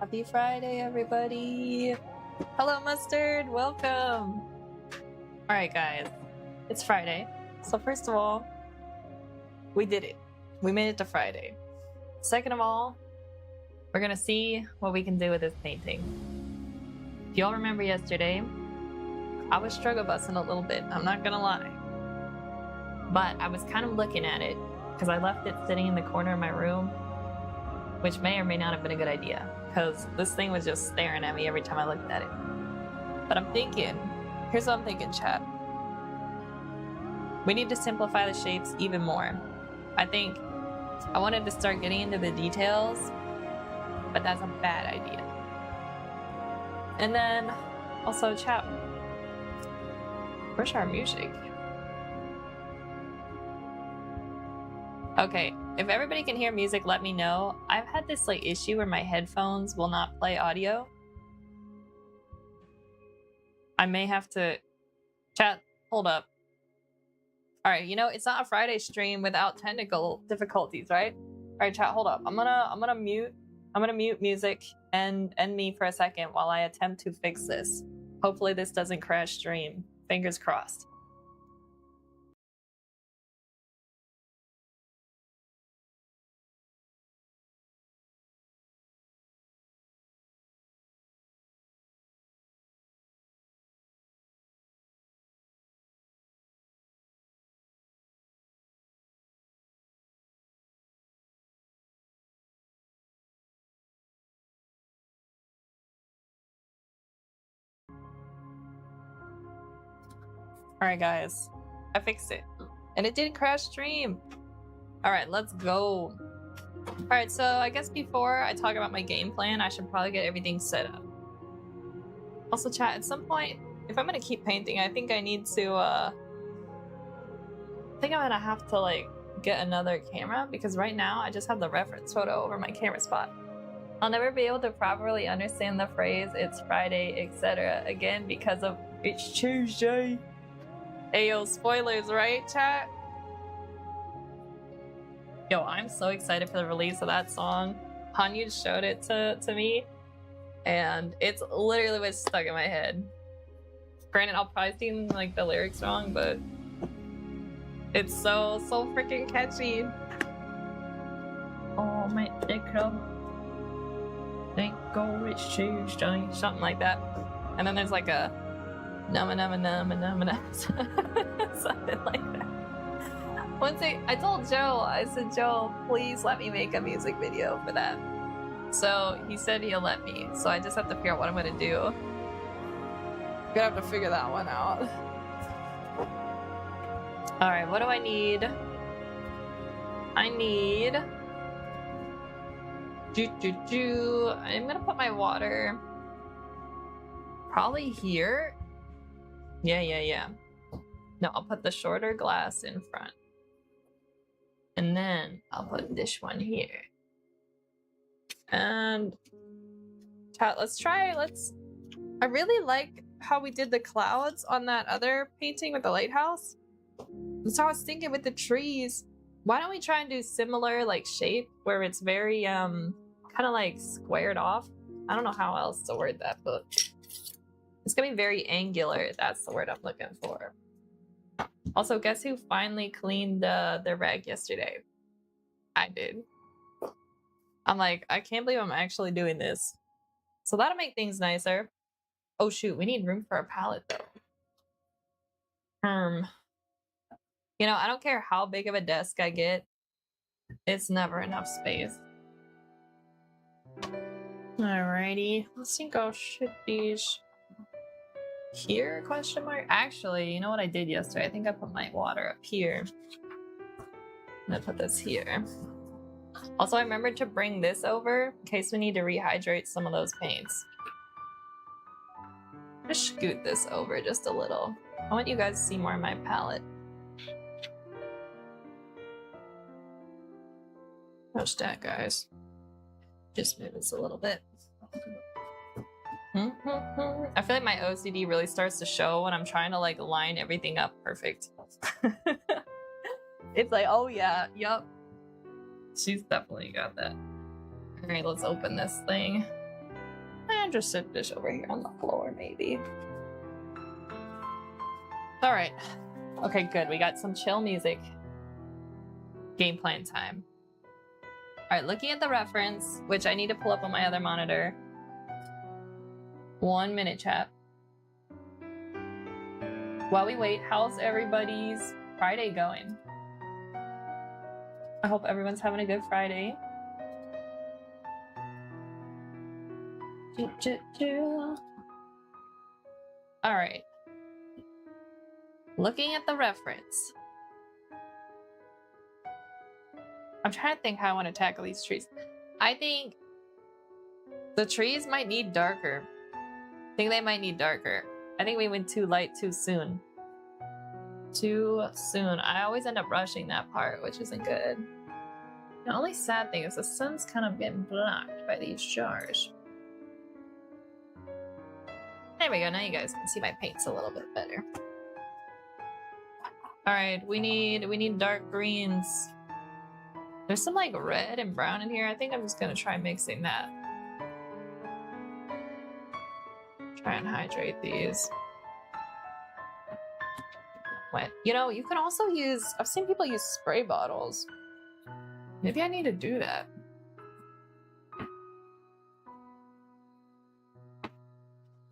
Happy Friday, everybody. Hello, Mustard. Welcome. All right, guys. It's Friday. So first of all, we did it. We made it to Friday. Second of all, we're going to see what we can do with this painting. If y'all remember yesterday, I was struggle busting a little bit. I'm not going to lie. But I was kind of looking at it because I left it sitting in the corner of my room, which may or may not have been a good idea because this thing was just staring at me every time I looked at it. But I'm thinking, here's what I'm thinking, chat. We need to simplify the shapes even more. I think I wanted to start getting into the details, but that's a bad idea. And then also, chat, where's our music? Okay, if everybody can hear music, let me know. I've had this like issue where my headphones will not play audio. I may have to chat. Hold up. All right, you know, it's not a Friday stream without technical difficulties, right? All right, chat, hold up. I'm gonna mute music and end me for a second while I attempt to fix this. Hopefully this doesn't crash stream. Fingers crossed. All right, guys, I fixed it and it didn't crash stream. All right, let's go. All right, so I guess before I talk about my game plan, I should probably get everything set up. Also, chat, at some point, if I'm gonna keep painting, I think I need to, I think I'm gonna have to like get another camera because right now I just have the reference photo over my camera spot. I'll never be able to properly understand the phrase "it's Friday," etc. again because of "it's Tuesday." Ayo, spoilers, right, chat? Yo, I'm so excited for the release of that song. Hanyu showed it to me, and it's literally what's stuck in my head. Granted, I'll probably sing like the lyrics wrong, but it's so freaking catchy. Oh my club, thank God it's Tuesday, something like that. And then there's like a numma something like that. One thing I told Joe, I said, Joe, please let me make a music video for that. So he said he'll let me. So I just have to figure out what I'm gonna do. I'm gonna have to figure that one out. All right, what do I need? I need. I'm gonna put my water probably here. Yeah. No, I'll put the shorter glass in front. And then I'll put this one here. And chat, I really like how we did the clouds on that other painting with the lighthouse. So I was thinking with the trees, why don't we try and do similar like shape where it's very kind of like squared off? I don't know how else to word that, but it's gonna be very angular. That's the word I'm looking for. Also, guess who finally cleaned the rag yesterday? I did. I'm like, I can't believe I'm actually doing this. So that'll make things nicer. Oh shoot, we need room for a palette though. You know, I don't care how big of a desk I get. It's never enough space. Alrighty, let's think I'll ship these here, question mark? Actually, you know what I did yesterday? I think I put my water up here. I'm gonna put this here. Also, I remembered to bring this over in case we need to rehydrate some of those paints. I'm gonna scoot this over just a little. I want you guys to see more of my palette. Watch that, guys. Just move this a little bit. I feel like my OCD really starts to show when I'm trying to like line everything up perfect. It's like, oh yeah, yup. She's definitely got that. All right, let's open this thing. And just sit this over here on the floor, maybe. All right. Okay, good. We got some chill music. Game plan time. All right, looking at the reference, which I need to pull up on my other monitor. 1 minute, chat. While we wait, how's everybody's Friday going? I hope everyone's having a good Friday. All right. Looking at the reference. I'm trying to think how I want to tackle these trees. I think the trees might need darker. I think they might need darker. I think we went too light too soon. Too soon. I always end up rushing that part, which isn't good. The only sad thing is the sun's kind of getting blocked by these jars. There we go. Now you guys can see my paints a little bit better. All right, we need dark greens. There's some like red and brown in here. I think I'm just gonna try mixing that. Try and hydrate these. Wet. You know, you can also use, I've seen people use spray bottles. Maybe I need to do that.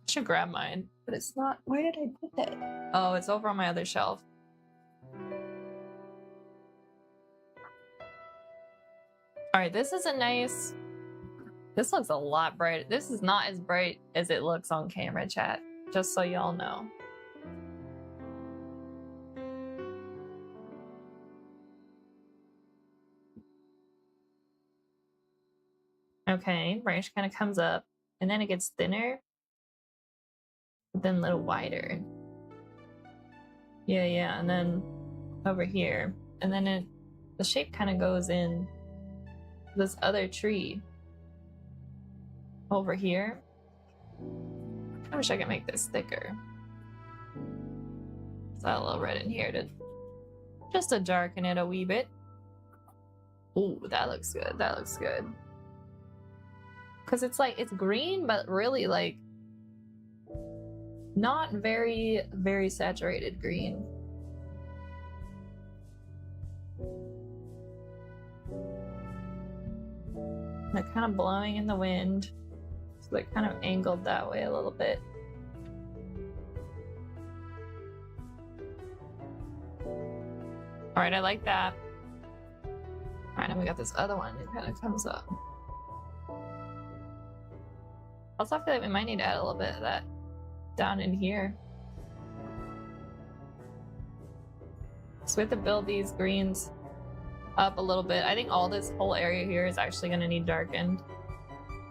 I should grab mine, but it's not, where did I put that? Oh, it's over on my other shelf. All right, this is a nice, this looks a lot brighter. This is not as bright as it looks on camera, chat, just so y'all know. Okay, branch kind of comes up and then it gets thinner, but then a little wider. Yeah, and then over here. And then the shape kind of goes in this other tree over here. I wish I could make this thicker. It's got a little red in here to just to darken it a wee bit. Ooh, that looks good. That looks good. Because it's like, it's green, but really like not very, very saturated green. They're kind of blowing in the wind. So they're kind of angled that way a little bit. All right, I like that. All right, and we got this other one. It kind of comes up. Also, I feel like we might need to add a little bit of that down in here. So we have to build these greens up a little bit. I think all this whole area here is actually going to need darkened.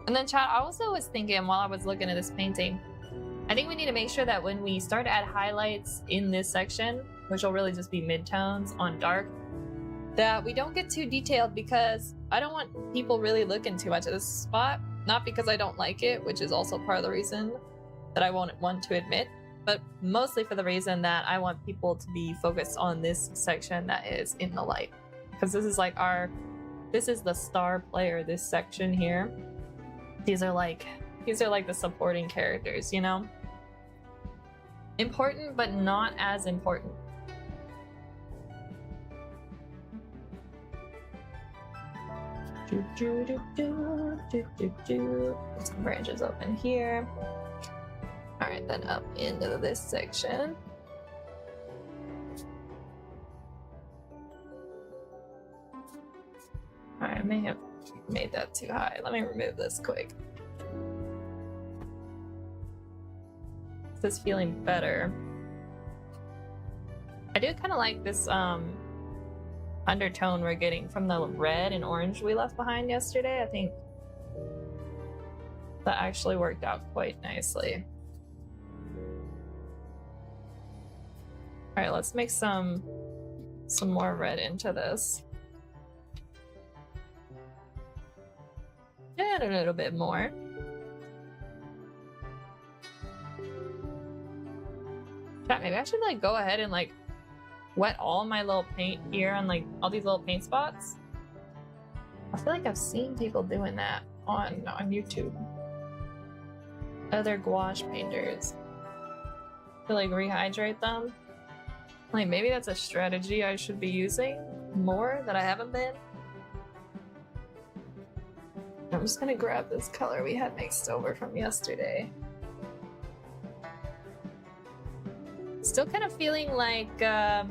And then chat, I also was thinking while I was looking at this painting, I think we need to make sure that when we start to add highlights in this section, which will really just be midtones on dark, that we don't get too detailed, because I don't want people really looking too much at this spot. Not because I don't like it, which is also part of the reason that I won't want to admit, but mostly for the reason that I want people to be focused on this section that is in the light. Because this is like this is the star player, this section here. These are like the supporting characters, you know? Important, but not as important. Some branches open here. All right, then up into this section. All right, I may have made that too high. Let me remove this quick. This is feeling better. I do kind of like this undertone we're getting from the red and orange we left behind yesterday. I think that actually worked out quite nicely. All right, let's make some more red into this. And a little bit more. Chat, maybe I should like go ahead and like wet all my little paint here on like all these little paint spots. I feel like I've seen people doing that on YouTube. other gouache painters to like rehydrate them. Like maybe that's a strategy I should be using more that I haven't been. I'm just gonna grab this color we had mixed over from yesterday. Still kind of feeling like the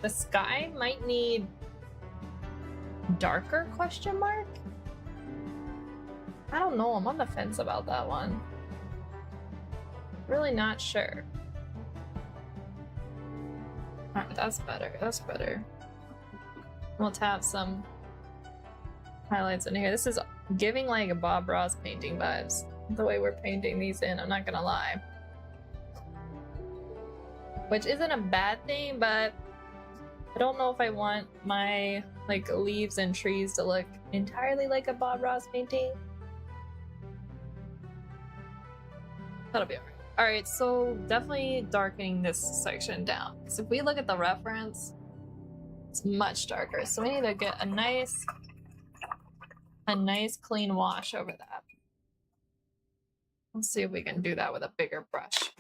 sky might need darker question mark? I don't know, I'm on the fence about that one. Really not sure. Alright, that's better, that's better. We'll tap some highlights in here. This is giving like a Bob Ross painting vibes, the way we're painting these in, I'm not gonna lie. Which isn't a bad thing, but I don't know if I want my like leaves and trees to look entirely like a Bob Ross painting. That'll be alright. Alright, so definitely darkening this section down. Because if we look at the reference, it's much darker. So we need to get a nice clean wash over that. Let's see if we can do that with a bigger brush.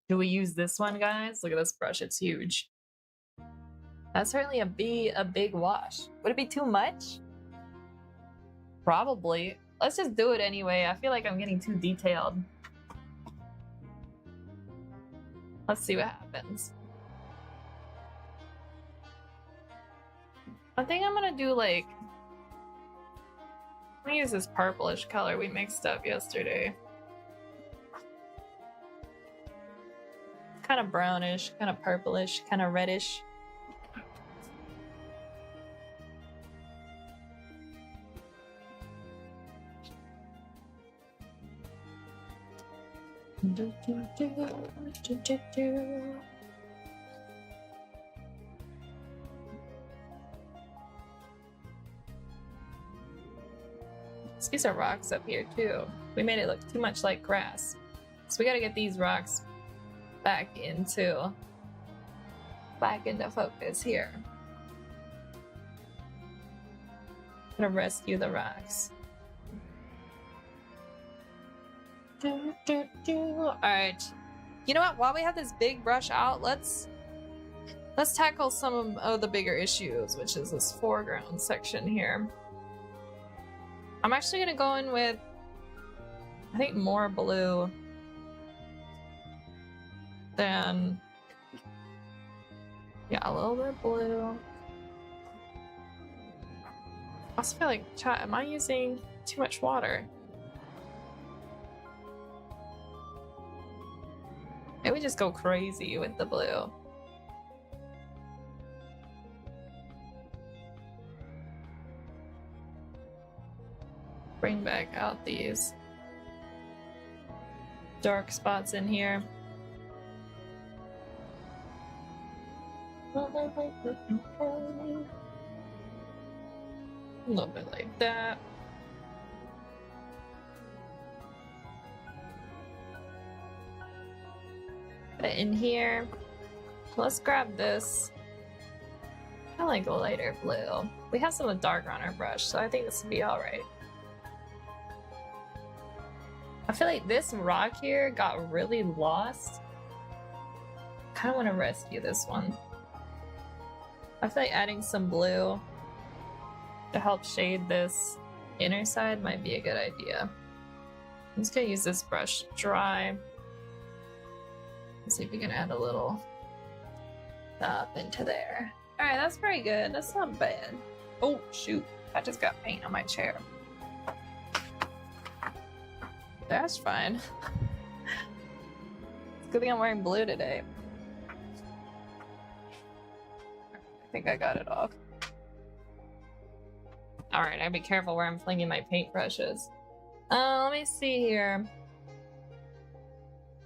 Do we use this one, guys? Look at this brush, it's huge. That's certainly a big wash. Would it be too much? Probably. Let's just do it anyway. I feel like I'm getting too detailed. Let's see what happens. I think I'm gonna do like... I'm gonna use this purplish color we mixed up yesterday. Kind of brownish, kind of purplish, kind of reddish. Let's get some rocks up here too. We made it look too much like grass. So we gotta get these rocks back into focus here. I'm gonna rescue the rocks. Alright. You know what? While we have this big brush out, let's tackle some of the bigger issues, which is this foreground section here. I'm actually gonna go in with, I think, more blue than, yeah, a little bit of blue. I also feel like, chat, am I using too much water? Maybe just go crazy with the blue. Bring back out these dark spots in here. A little bit like that. But in here, let's grab this. I like a lighter blue. We have some dark on our brush, so I think this will be alright. I feel like this rock here got really lost. Kind of want to rescue this one. I feel like adding some blue to help shade this inner side might be a good idea. I'm just gonna use this brush dry. Let's see if we can add a little up into there. Alright, that's pretty good. That's not bad. Oh, shoot. I just got paint on my chair. That's fine. It's a good thing I'm wearing blue today. I think I got it off. Alright, I gotta be careful where I'm flinging my paintbrushes. Let me see here.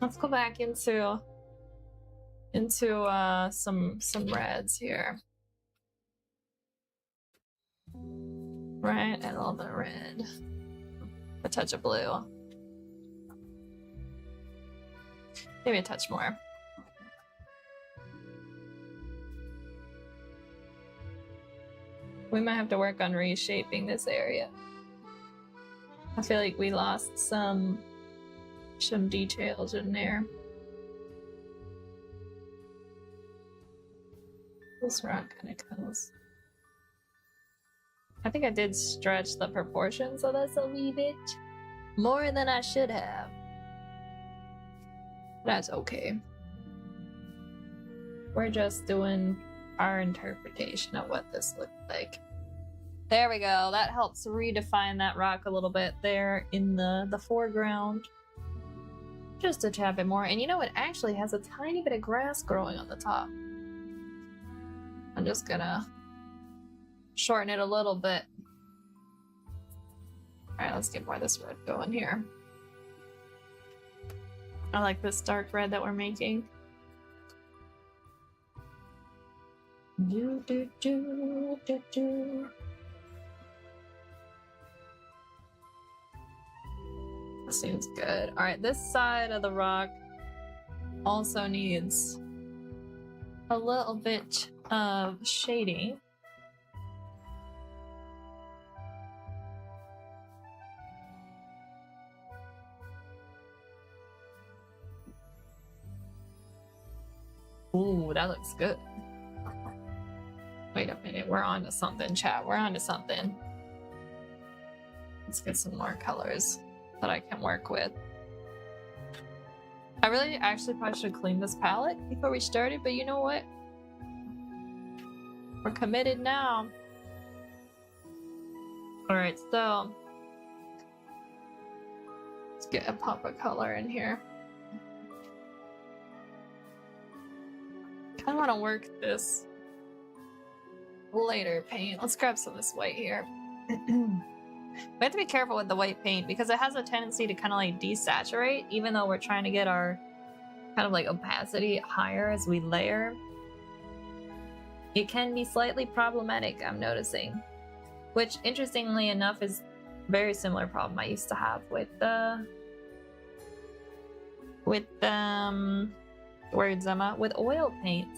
Let's go back into some reds here. Right, and a little bit of red. A touch of blue. Maybe a touch more. We might have to work on reshaping this area. I feel like we lost some some details in there. This rock kind of goes. I think I did stretch the proportions of this a wee bit more than I should have. That's okay. We're just doing our interpretation of what this looked like. There we go. That helps redefine that rock a little bit there in the foreground. Just a tad bit more. And you know, it actually has a tiny bit of grass growing on the top. I'm just gonna shorten it a little bit. Alright, let's get more of this red going here. I like this dark red that we're making. Do, do, do, do, do. That seems good. Alright, this side of the rock also needs a little bit of shading. Ooh, that looks good. Wait a minute, we're on to something, chat. We're on to something. Let's get some more colors that I can work with. I really actually probably should clean this palette before we started, but you know what? We're committed now. Alright, so let's get a pop of color in here. I want to work this lighter paint. Let's grab some of this white here. We have to be careful with the white paint because it has a tendency to kind of like desaturate, even though we're trying to get our kind of like opacity higher as we layer. It can be slightly problematic, I'm noticing, which interestingly enough is a very similar problem I used to have with words, Emma, with oil paint.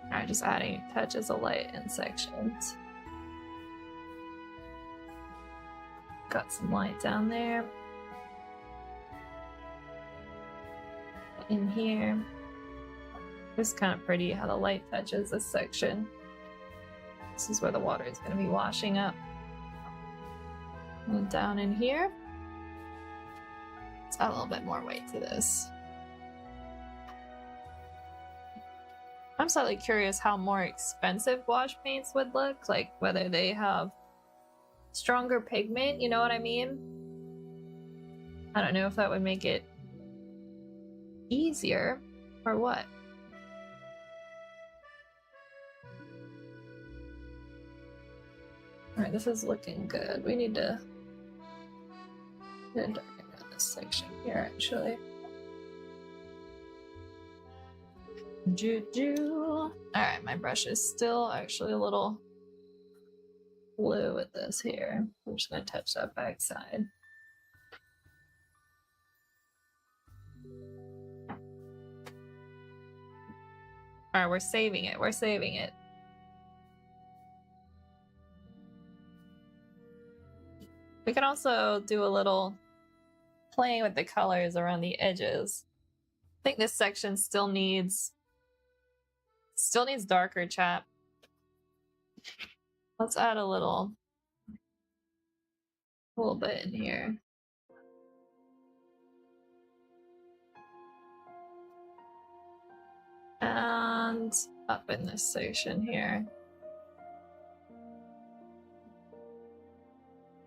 Alright, just adding touches of light in sections. Got some light down there. In here. It's kind of pretty how the light touches this section. This is where the water is going to be washing up. And down in here. Let's add a little bit more weight to this. I'm slightly curious how more expensive wash paints would look, like whether they have stronger pigment, you know what I mean? I don't know if that would make it easier or what. Alright, this is looking good. We need to darken down this section here actually. Alright, my brush is still actually a little blue with this here. I'm just gonna touch that back side. Alright, we're saving it. We're saving it. We can also do a little playing with the colors around the edges. I think this section still needs darker, chat. Let's add a little bit in here. And up in this section here.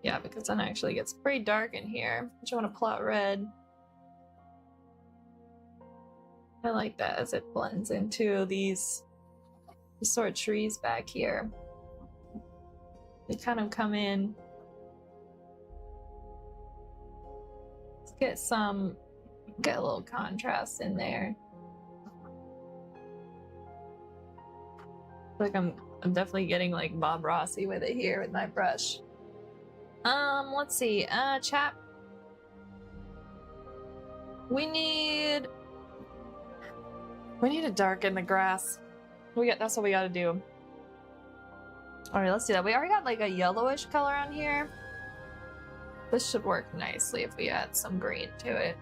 Yeah, because then it actually gets pretty dark in here. But you want to plot red. I like that as it blends into these sort of trees back here. They kind of come in. Let's get a little contrast in there. Like I'm definitely getting like Bob Rossi with it here with my brush. Let's see. Chat. We need to darken the grass. That's what we gotta do. Alright, let's do that. We already got like a yellowish color on here. This should work nicely if we add some green to it.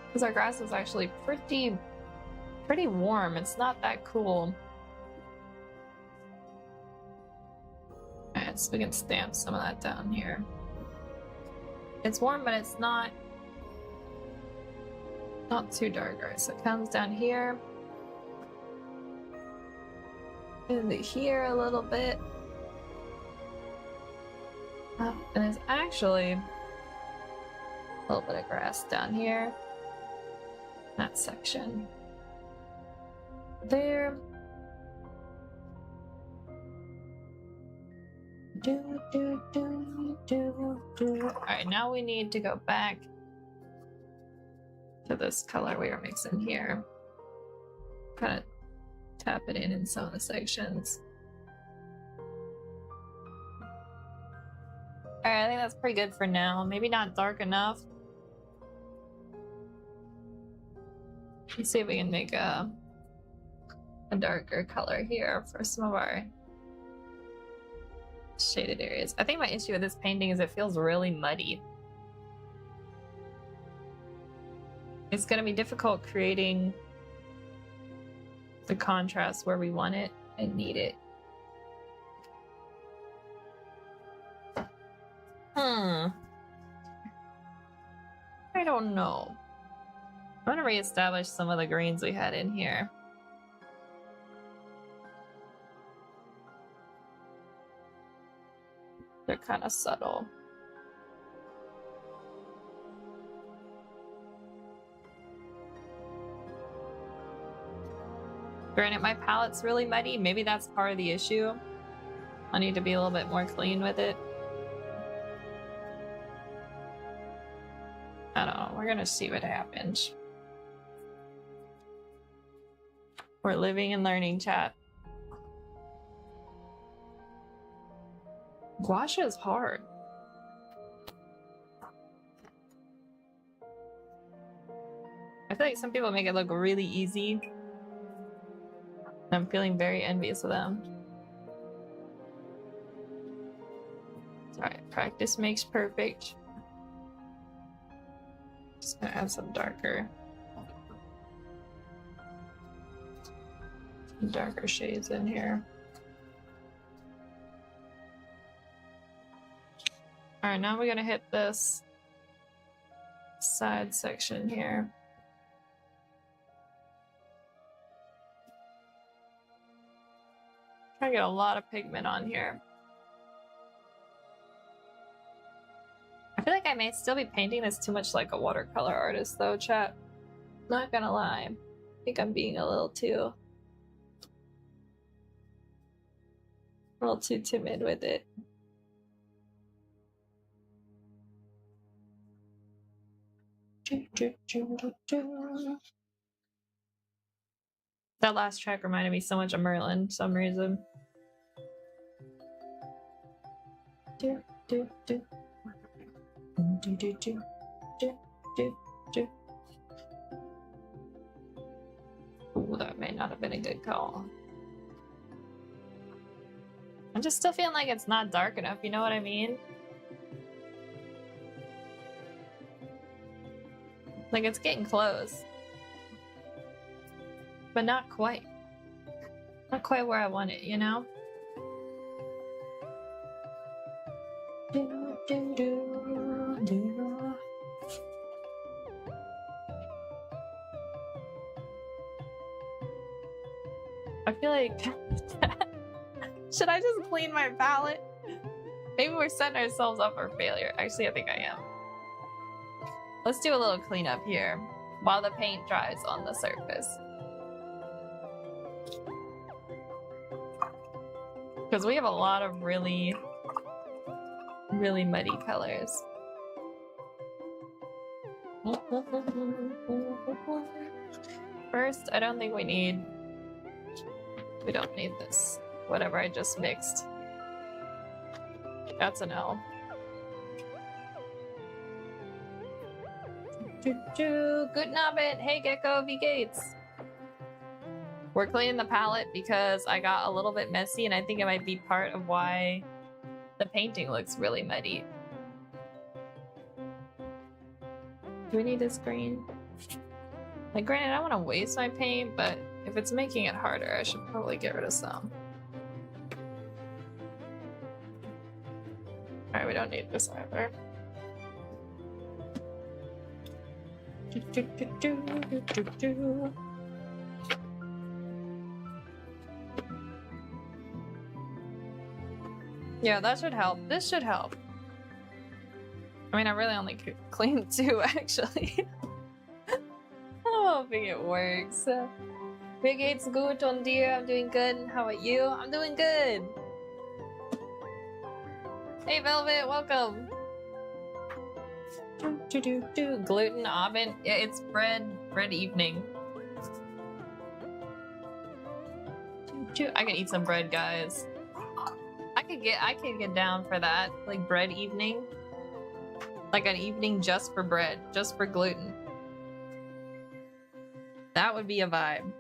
Because our grass is actually pretty warm. It's not that cool. Alright, so we can stamp some of that down here. It's warm, but it's not too dark. Alright, so it comes down here. And here a little bit. And there's actually a little bit of grass down here. That section. There. Alright, now we need to go back to this color we were mixing here. Kind of tap it in some of the sections. Alright, I think that's pretty good for now. Maybe not dark enough. Let's see if we can make a darker color here for some of our shaded areas. I think my issue with this painting is it feels really muddy. It's going to be difficult creating the contrast where we want it and need it. I don't know. I'm gonna reestablish some of the greens we had in here. They're kind of subtle. Granted, my palette's really muddy. Maybe that's part of the issue. I need to be a little bit more clean with it. I don't know. We're gonna see what happens. We're living and learning, chat. Gouache is hard. I feel like some people make it look really easy. I'm feeling very envious of them. Alright, practice makes perfect. Just gonna add some darker shades in here. Alright, now we're gonna hit this side section here. Try to get a lot of pigment on here. I feel like I may still be painting this too much like a watercolor artist though, chat. Not gonna lie. I think I'm being a little too timid with it. That last track reminded me so much of Merlin for some reason. Ooh, that may not have been a good call. I'm just still feeling like it's not dark enough, you know what I mean? Like it's getting close. But not quite. Not quite where I want it, you know? I feel like... Should I just clean my palette? Maybe we're setting ourselves up for failure. Actually, I think I am. Let's do a little cleanup here while the paint dries on the surface. Because we have a lot of really muddy colors. First, I don't think we don't need this. Whatever I just mixed. That's an L. Good Nobbit! Hey Gecko V Gates! We're cleaning the palette because I got a little bit messy, and I think it might be part of why the painting looks really muddy. Do we need this green? Like, granted, I don't want to waste my paint, but if it's making it harder, I should probably get rid of some. Alright, we don't need this either. Yeah, that should help. This should help. I mean, I really only cleaned 2, actually. I'm hoping it works. Wie geht's gut und dir? I'm doing good. How about you? I'm doing good. Hey, Velvet, welcome. Gluten oven. Yeah, it's bread evening. I can eat some bread, guys. I could get down for that. Like bread evening. Like an evening just for bread, just for gluten. That would be a vibe.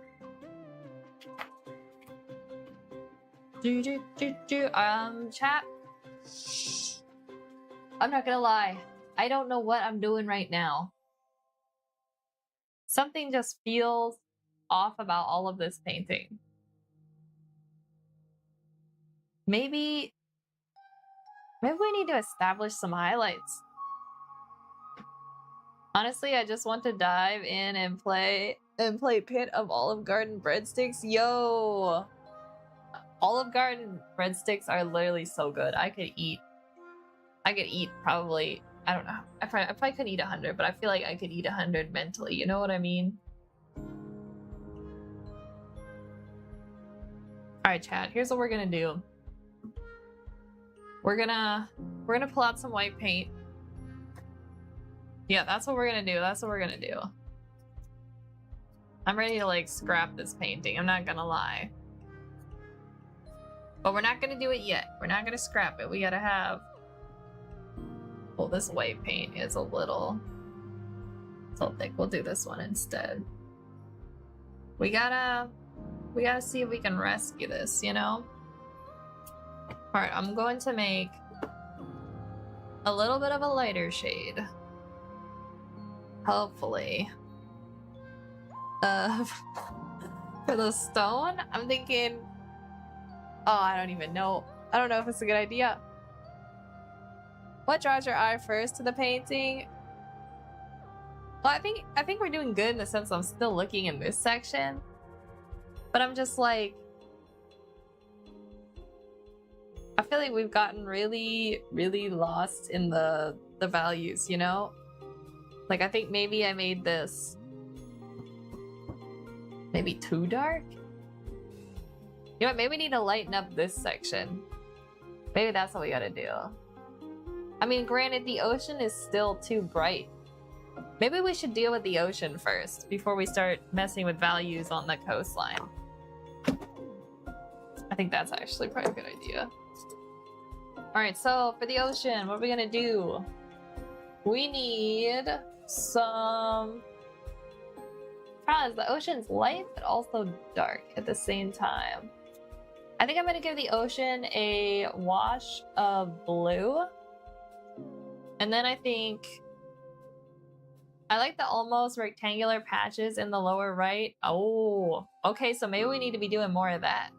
Chat. I'm not gonna lie. I don't know what I'm doing right now. Something just feels off about all of this painting. Maybe we need to establish some highlights. Honestly, I just want to dive in and play Pit of Olive Garden breadsticks. Yo! Olive Garden breadsticks are literally so good. I could eat probably, I don't know. I probably could eat 100, but I feel like I could eat 100 mentally. You know what I mean? Alright, chat. Here's what we're gonna do. We're gonna pull out some white paint. Yeah, that's what we're gonna do. That's what we're gonna do. I'm ready to like scrap this painting. I'm not gonna lie. But we're not gonna do it yet. We're not gonna scrap it. We gotta have... Well, this white paint is a little thick. We'll do this one instead. We gotta see if we can rescue this, you know? Alright, I'm going to make a little bit of a lighter shade. Hopefully. For the stone, I'm thinking... Oh, I don't even know. I don't know if it's a good idea. What draws your eye first to the painting? Well, I think we're doing good in the sense I'm still looking in this section. But I'm just like... I feel like we've gotten really, really lost in the values, you know? Like, I think maybe I made this maybe too dark? You know what? Maybe we need to lighten up this section. Maybe that's what we gotta do. I mean, granted, the ocean is still too bright. Maybe we should deal with the ocean first before we start messing with values on the coastline. I think that's actually probably a good idea. Alright, so for the ocean, what are we gonna do? We need some... Problem is, the ocean's light, but also dark at the same time. I think I'm gonna give the ocean a wash of blue. And then I think... I like the almost rectangular patches in the lower right. Oh, okay, so maybe we need to be doing more of that.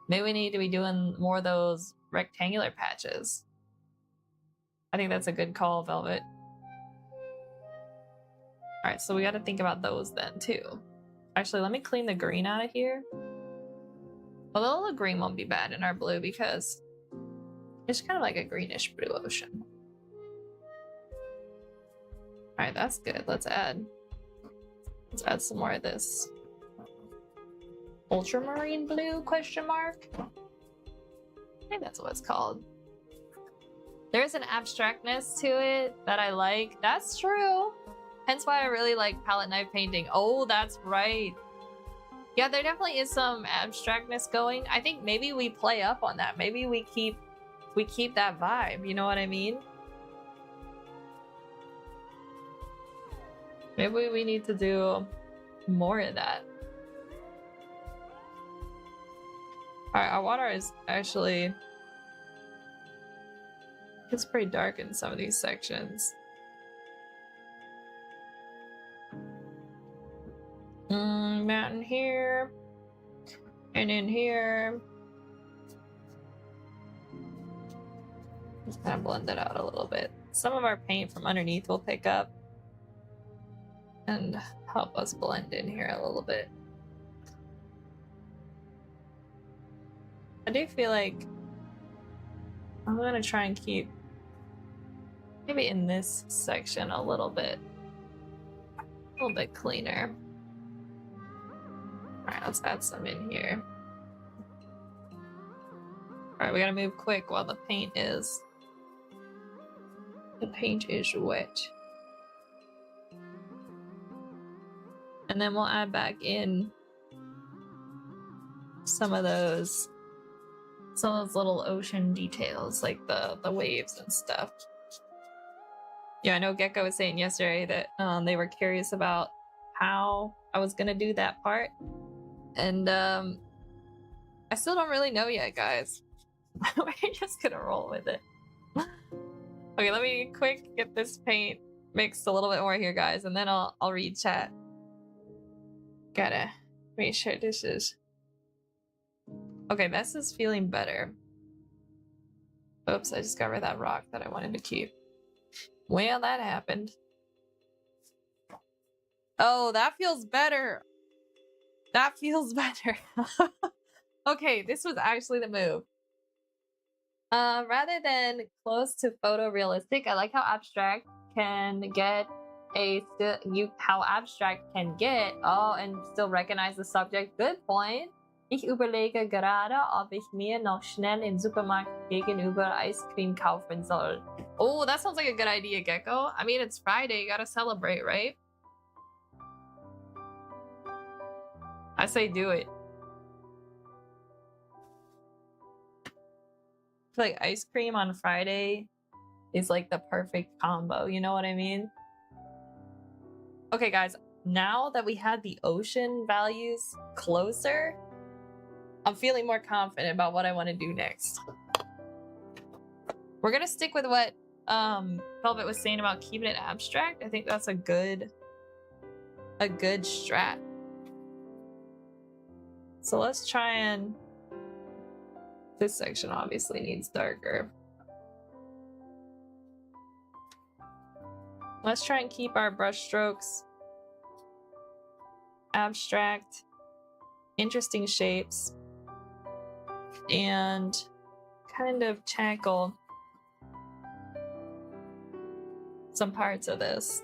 Maybe we need to be doing more of those rectangular patches. I think that's a good call, Velvet. Alright, so we gotta think about those then, too. Actually, let me clean the green out of here. Although the green won't be bad in our blue because it's kind of like a greenish blue ocean. Alright, that's good. Let's add some more of this. Ultramarine blue, question mark? I think that's what it's called. There's an abstractness to it that I like. That's true. Hence why I really like palette knife painting. Oh, that's right. Yeah, there definitely is some abstractness going. I think maybe we play up on that. Maybe we keep that vibe. You know what I mean? Maybe we need to do more of that. Our water is actually... It's pretty dark in some of these sections. Mountain here. And in here. Just kind of blend it out a little bit. Some of our paint from underneath will pick up and help us blend in here a little bit. I do feel like I'm gonna try and keep maybe in this section a little bit cleaner. All right, let's add some in here. All right, we gotta move quick while the paint is wet. And then we'll add back in some of those little ocean details, like the waves and stuff. Yeah, I know Gecko was saying yesterday that they were curious about how I was gonna do that part. And I still don't really know yet, guys. We're just gonna roll with it. Okay, let me quick get this paint mixed a little bit more here, guys, and then I'll read chat. Gotta make sure this is... Okay, this is feeling better. Oops, I just got rid of that rock that I wanted to keep. Well, that happened. Oh, that feels better. That feels better. Okay, this was actually the move. Rather than close to photorealistic, I like how abstract can get how abstract can get. Oh, and still recognize the subject. Good point. Ich überlege gerade, ob ich mir noch schnell im Supermarkt gegenüber Eiscreme kaufen soll. Oh, that sounds like a good idea, Gecko. I mean, it's Friday, you gotta celebrate, right? I say do it. I feel like ice cream on Friday is like the perfect combo, you know what I mean? Okay, guys, now that we had the ocean values closer, I'm feeling more confident about what I want to do next. We're gonna stick with what Velvet was saying about keeping it abstract. I think that's a good strat. So let's try and... This section obviously needs darker. Let's try and keep our brush strokes abstract, interesting shapes, and kind of tackle some parts of this.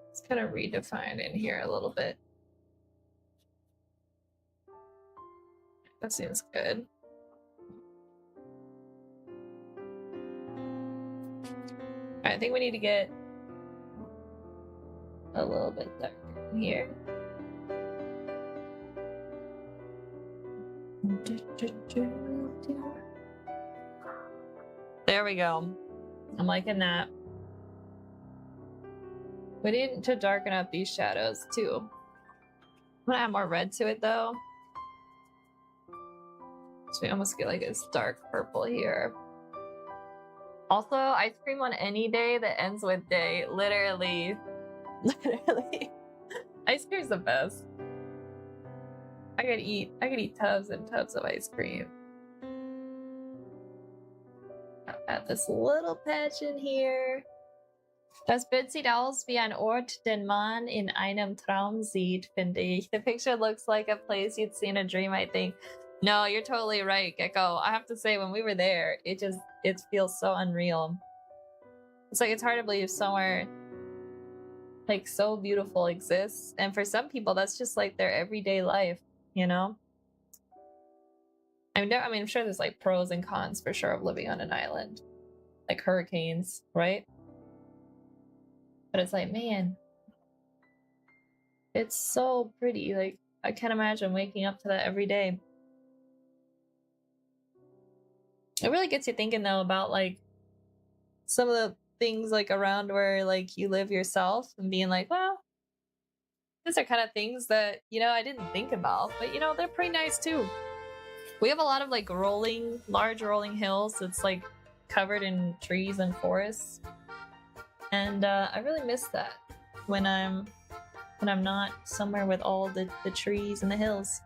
Let's kind of redefine in here a little bit. That seems good. I think we need to get a little bit darker in here. There we go. I'm liking that. We need to darken up these shadows too. I'm gonna add more red to it though. So we almost get like this dark purple here. Also, ice cream on any day that ends with day. Literally. Literally. Ice cream's the best. I could eat tubs and tubs of ice cream. I'll add this little patch in here. Das Bild sieht aus wie ein Ort, den man in einem Traum sieht, finde ich. The picture looks like a place you'd see in a dream, I think. No, you're totally right, Gecko. I have to say, when we were there, it feels so unreal. It's like, it's hard to believe somewhere like so beautiful exists. And for some people, that's just like their everyday life, you know? I mean, I'm sure there's like pros and cons for sure of living on an island. Like hurricanes, right? But it's like, man, it's so pretty. Like, I can't imagine waking up to that every day. It really gets you thinking though about like some of the things like around where like you live yourself and being like, well, these are kind of things that, you know, I didn't think about, but you know, they're pretty nice too. We have a lot of like large rolling hills that's like covered in trees and forests. And I really miss that when I'm not somewhere with all the trees and the hills.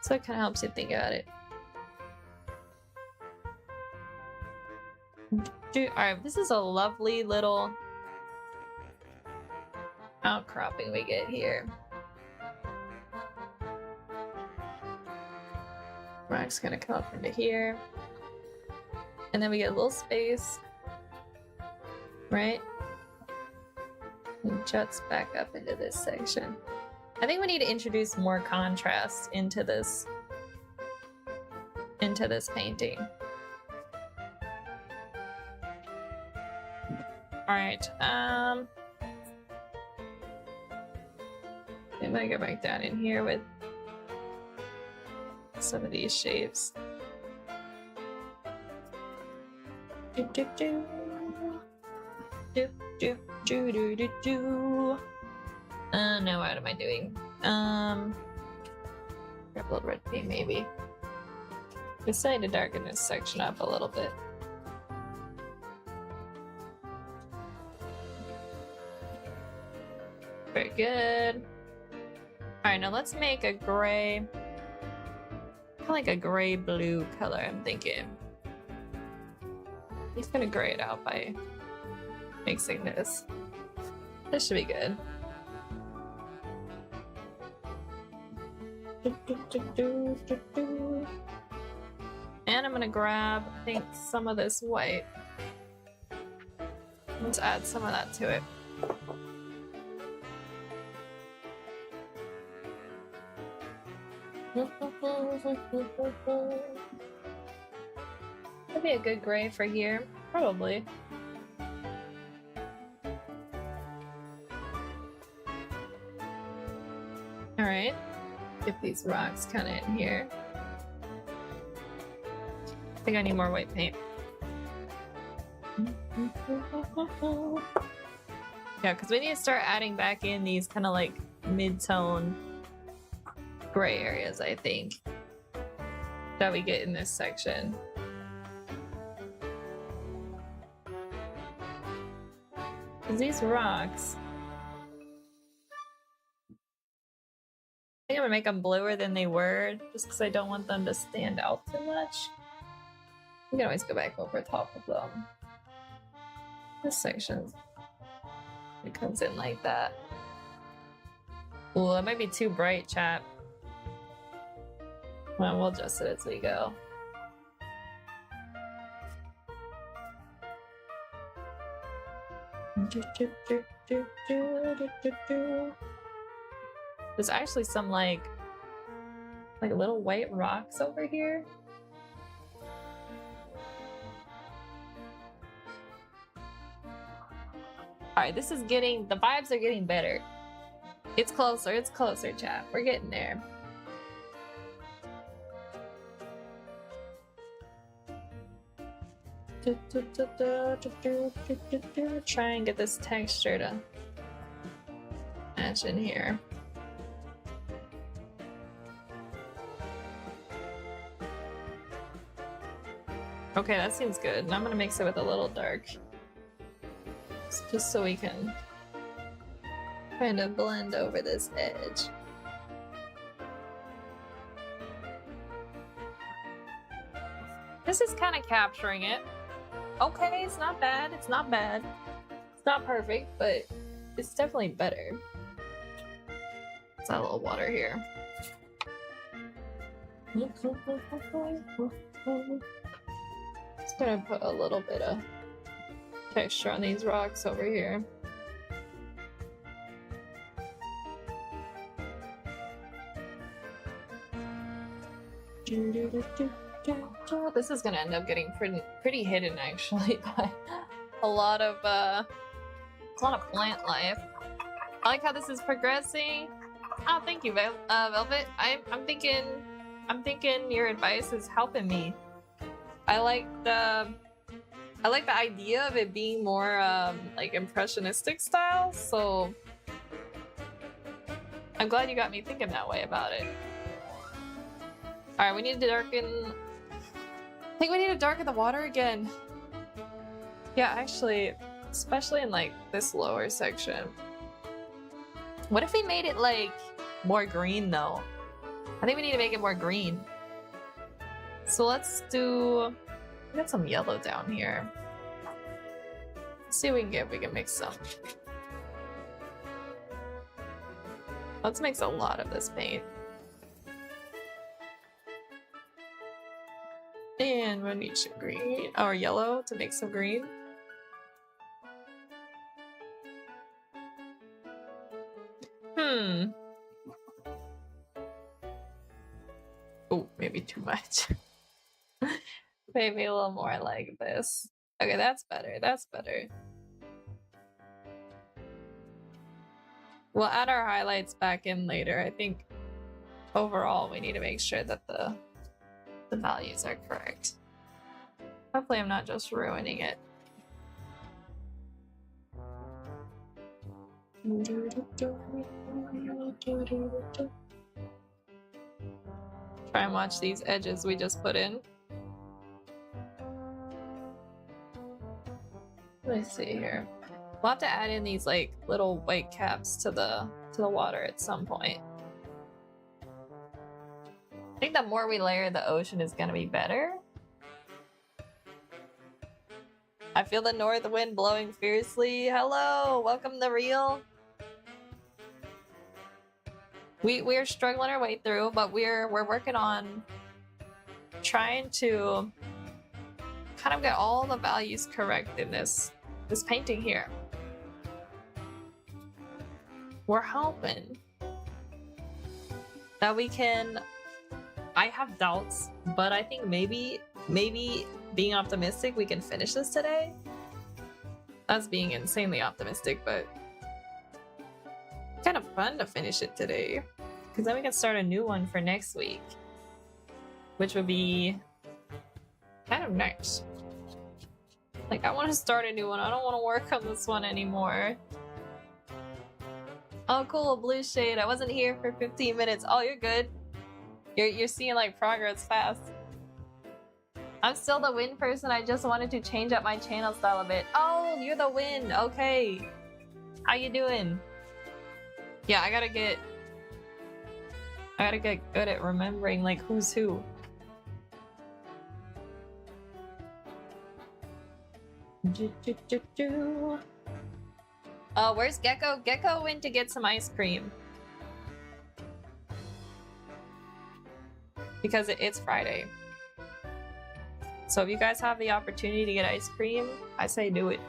So it kind of helps you think about it. Alright, this is a lovely little outcropping we get here. Rock's gonna come up into here. And then we get a little space. Right? And juts back up into this section. I think we need to introduce more contrast into this painting. Alright, I'm gonna go back down in here with some of these shapes. No, what am I doing? Purple red paint maybe. Decided to darken this section up a little bit. Very good. Alright, now let's make a gray. Kind of like a gray blue color, I'm thinking. He's gonna gray it out by mixing this. This should be good. And I'm gonna grab, I think, some of this white. Let's add some of that to it. That'd be a good gray for here, probably. Alright, get these rocks kind of in here. I think I need more white paint. Yeah, because we need to start adding back in these kind of like mid-tone gray areas, I think, that we get in this section. Because these rocks, I think I'm gonna make them bluer than they were, just because I don't want them to stand out too much. You can always go back over top of them. This section, it comes in like that. Ooh, that might be too bright, chat. Well, we'll adjust it as we go. There's actually some like little white rocks over here. Alright, this is getting, the vibes are getting better. It's closer, chat. We're getting there. Try and get this texture to match in here. Okay, that seems good. And I'm gonna mix it with a little dark. Just so we can kind of blend over this edge. This is kind of capturing it. Okay, it's not bad. It's not bad. It's not perfect, but it's definitely better. Let's add a little water here. Just gonna put a little bit of texture on these rocks over here. This is gonna end up getting pretty hidden actually by a lot of plant life. I like how this is progressing. Oh, thank you, Velvet. I'm thinking I'm thinking your advice is helping me. I like the idea of it being more like impressionistic style, so I'm glad you got me thinking that way about it. Alright, we need to darken... I think we need to darken the water again. Yeah, actually, especially in like this lower section. What if we made it like more green though? I think we need to make it more green. So let's do... We got some yellow down here. Let's see what we can get. We can make some. Let's mix a lot of this paint. And we'll need some green or yellow to make some green. Oh, maybe too much. Maybe a little more like this. Okay, that's better. That's better. We'll add our highlights back in later. I think overall we need to make sure that the values are correct. Hopefully I'm not just ruining it. Try and watch these edges we just put in. Let me see here. We'll have to add in these like little white caps to the water at some point. I think the more we layer the ocean is gonna be better. I feel the north wind blowing fiercely. Hello, welcome to Real. We're struggling our way through, but we're working on trying to kind of get all the values correct in this painting here. We're hoping that we can... I have doubts, but I think maybe being optimistic, we can finish this today. That's being insanely optimistic, but kind of fun to finish it today. Because then we can start a new one for next week. Which would be kind of nice. Like, I want to start a new one. I don't want to work on this one anymore. Oh, cool, blue shade. I wasn't here for 15 minutes. Oh, you're good. You're seeing, like, progress fast. I'm still the wind person. I just wanted to change up my channel style a bit. Oh, you're the wind. Okay. How you doing? Yeah, I gotta get good at remembering, like, who's who. Where's Gecko? Gecko went to get some ice cream. Because it's Friday. So if you guys have the opportunity to get ice cream, I say do it.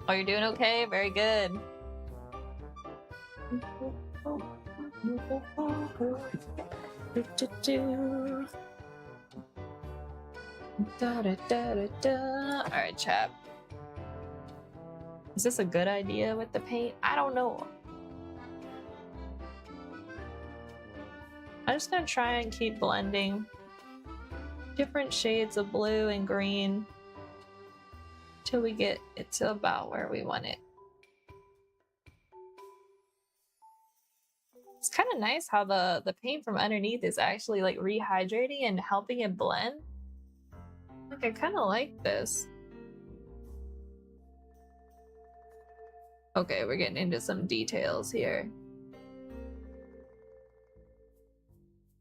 Oh, you're doing okay? Very good. Alright, chat. Is this a good idea with the paint? I don't know. I'm just gonna try and keep blending different shades of blue and green till we get it to about where we want it. It's kind of nice how the paint from underneath is actually like rehydrating and helping it blend. Like, I kind of like this. Okay, we're getting into some details here.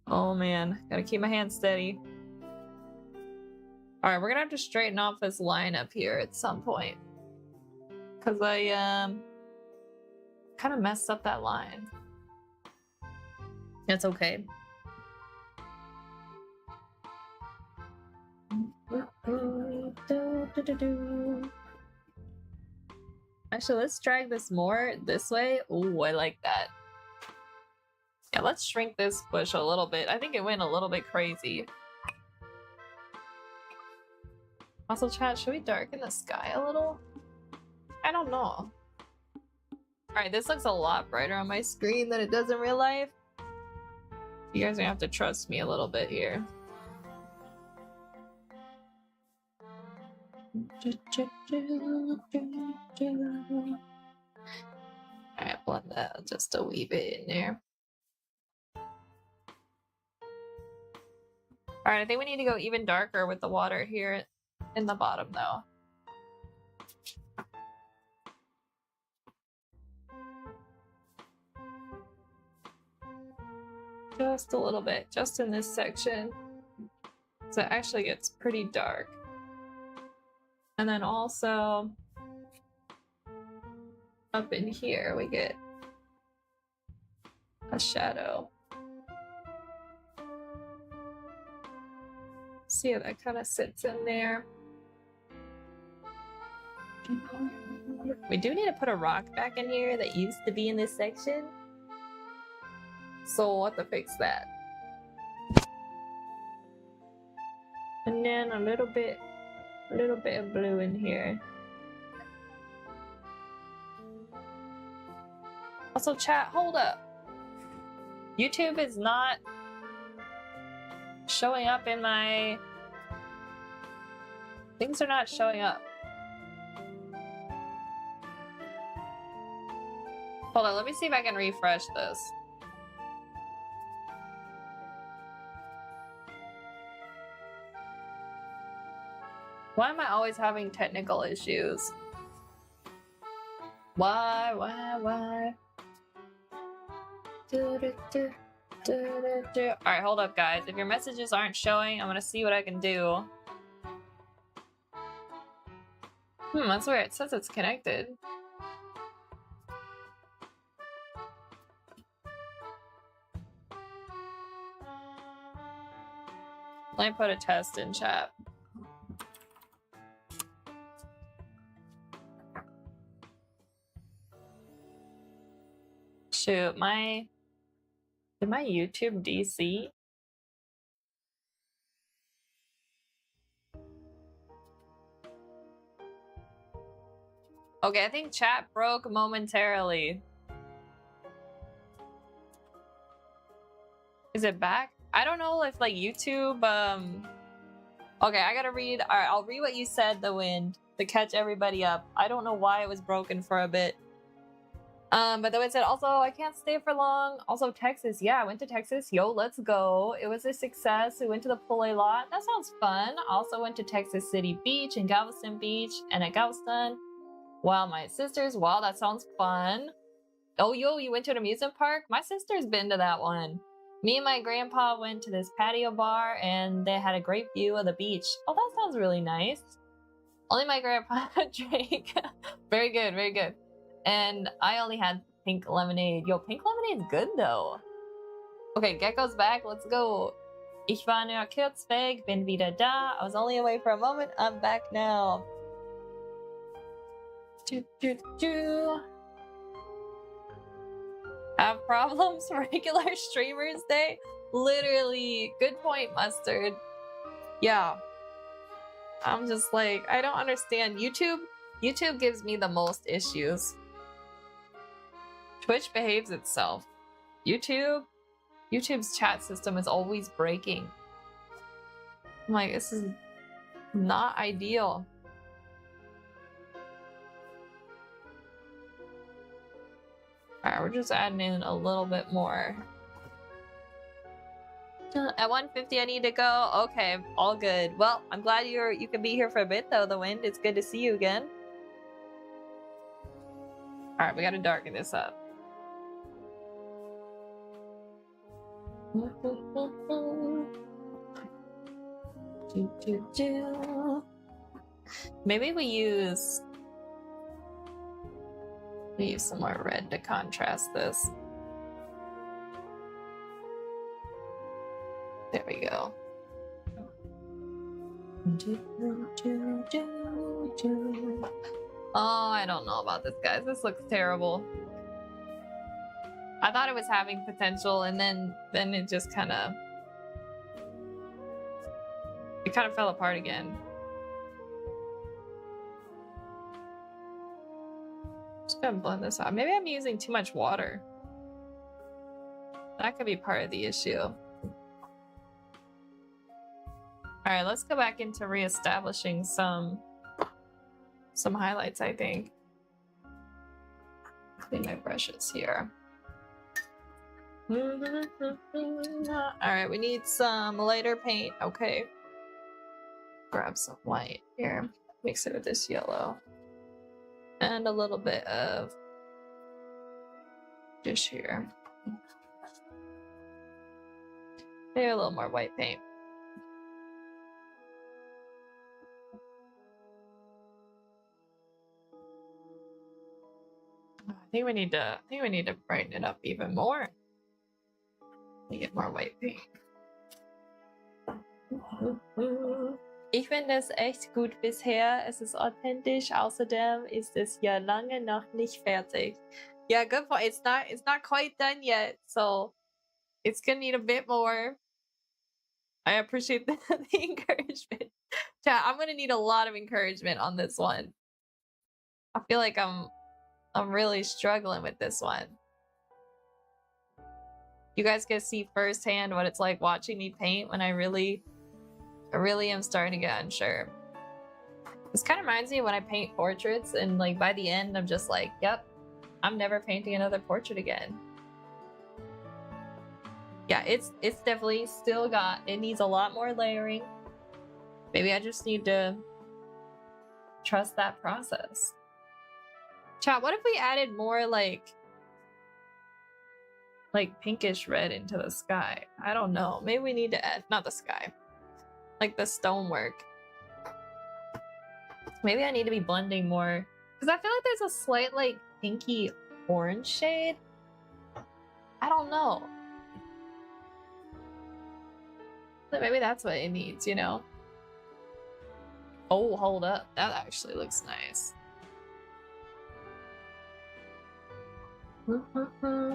Oh man, gotta keep my hands steady. Alright, we're gonna have to straighten off this line up here at some point. Cause I kind of messed up that line. It's okay. Actually, let's drag this more this way. Ooh, I like that. Yeah, let's shrink this bush a little bit. I think it went a little bit crazy. Also, chat, should we darken the sky a little? I don't know. Alright, this looks a lot brighter on my screen than it does in real life. You guys are gonna have to trust me a little bit here. Alright, blend that just a wee bit in there. Alright, I think we need to go even darker with the water here in the bottom though. Just a little bit, just in this section. So it actually gets pretty dark. And then also up in here we get a shadow. See how that kind of sits in there. We do need to put a rock back in here that used to be in this section. So we'll have to fix that. And then a little bit of blue in here. Also, chat, hold up. YouTube is not showing up in my... Things are not showing up. Hold on, let me see if I can refresh this. Why am I always having technical issues? Why? Alright, hold up, guys. If your messages aren't showing, I'm gonna see what I can do. That's weird. It says it's connected. Let me put a test in chat. Shoot, did my YouTube DC? Okay, I think chat broke momentarily. Is it back? I don't know if like YouTube, okay, I gotta read. Alright, I'll read what you said, The Wind, to catch everybody up. I don't know why it was broken for a bit. But The Wind said, also, I can't stay for long. Also, Texas. Yeah, I went to Texas. Yo, let's go. It was a success. We went to the pool a lot. That sounds fun. Also went to Texas City Beach and Galveston Beach and at Galveston. Wow, my sisters. Wow, that sounds fun. Oh, yo, you went to an amusement park? My sister's been to that one. Me and my grandpa went to this patio bar and they had a great view of the beach. Oh, that sounds really nice. Only my grandpa drank. Very good, very good. And I only had pink lemonade. Yo, pink lemonade's good though. Okay, Gecko's back. Let's go. Ich war nur kurz weg, bin wieder da. I was only away for a moment. I'm back now. Have problems? Regular streamers day? Literally. Good point, Mustard. Yeah. I'm just like, I don't understand. YouTube gives me the most issues. Twitch behaves itself. YouTube's chat system is always breaking. I'm like, this is not ideal. Alright, we're just adding in a little bit more. At 150 I need to go. Okay, all good. Well, I'm glad you can be here for a bit though, The Wind. It's good to see you again. Alright, we gotta darken this up. Maybe we use some more red to contrast this. There we go. Oh, I don't know about this, guys. This looks terrible. I thought it was having potential, and then it just kind of fell apart again. Just gonna blend this out. Maybe I'm using too much water. That could be part of the issue. Alright, let's go back into reestablishing some highlights, I think. Clean my brushes here. Alright, we need some lighter paint. Okay. Grab some white here. Mix it with this yellow. And a little bit of dish here. Maybe a little more white paint. I think we need to brighten it up even more. Let me get more white paint. Ich finde es echt gut bisher. Es ist authentisch. Außerdem ist es ja lange noch nicht fertig. Yeah, good point. It's not quite done yet, so it's gonna need a bit more. I appreciate the encouragement. Chat, I'm gonna need a lot of encouragement on this one. I feel like I'm really struggling with this one. You guys get to see firsthand what it's like watching me paint when I really am starting to get unsure. This kind of reminds me of when I paint portraits and like by the end I'm just like, yep, I'm never painting another portrait again. Yeah, it's definitely still it needs a lot more layering. Maybe I just need to trust that process. Chat, what if we added more like pinkish red into the sky? I don't know. Maybe we need to add, not the sky, like the stonework. Maybe I need to be blending more because I feel like there's a slight like pinky orange shade. I don't know. But maybe that's what it needs, you know? Oh, hold up. That actually looks nice.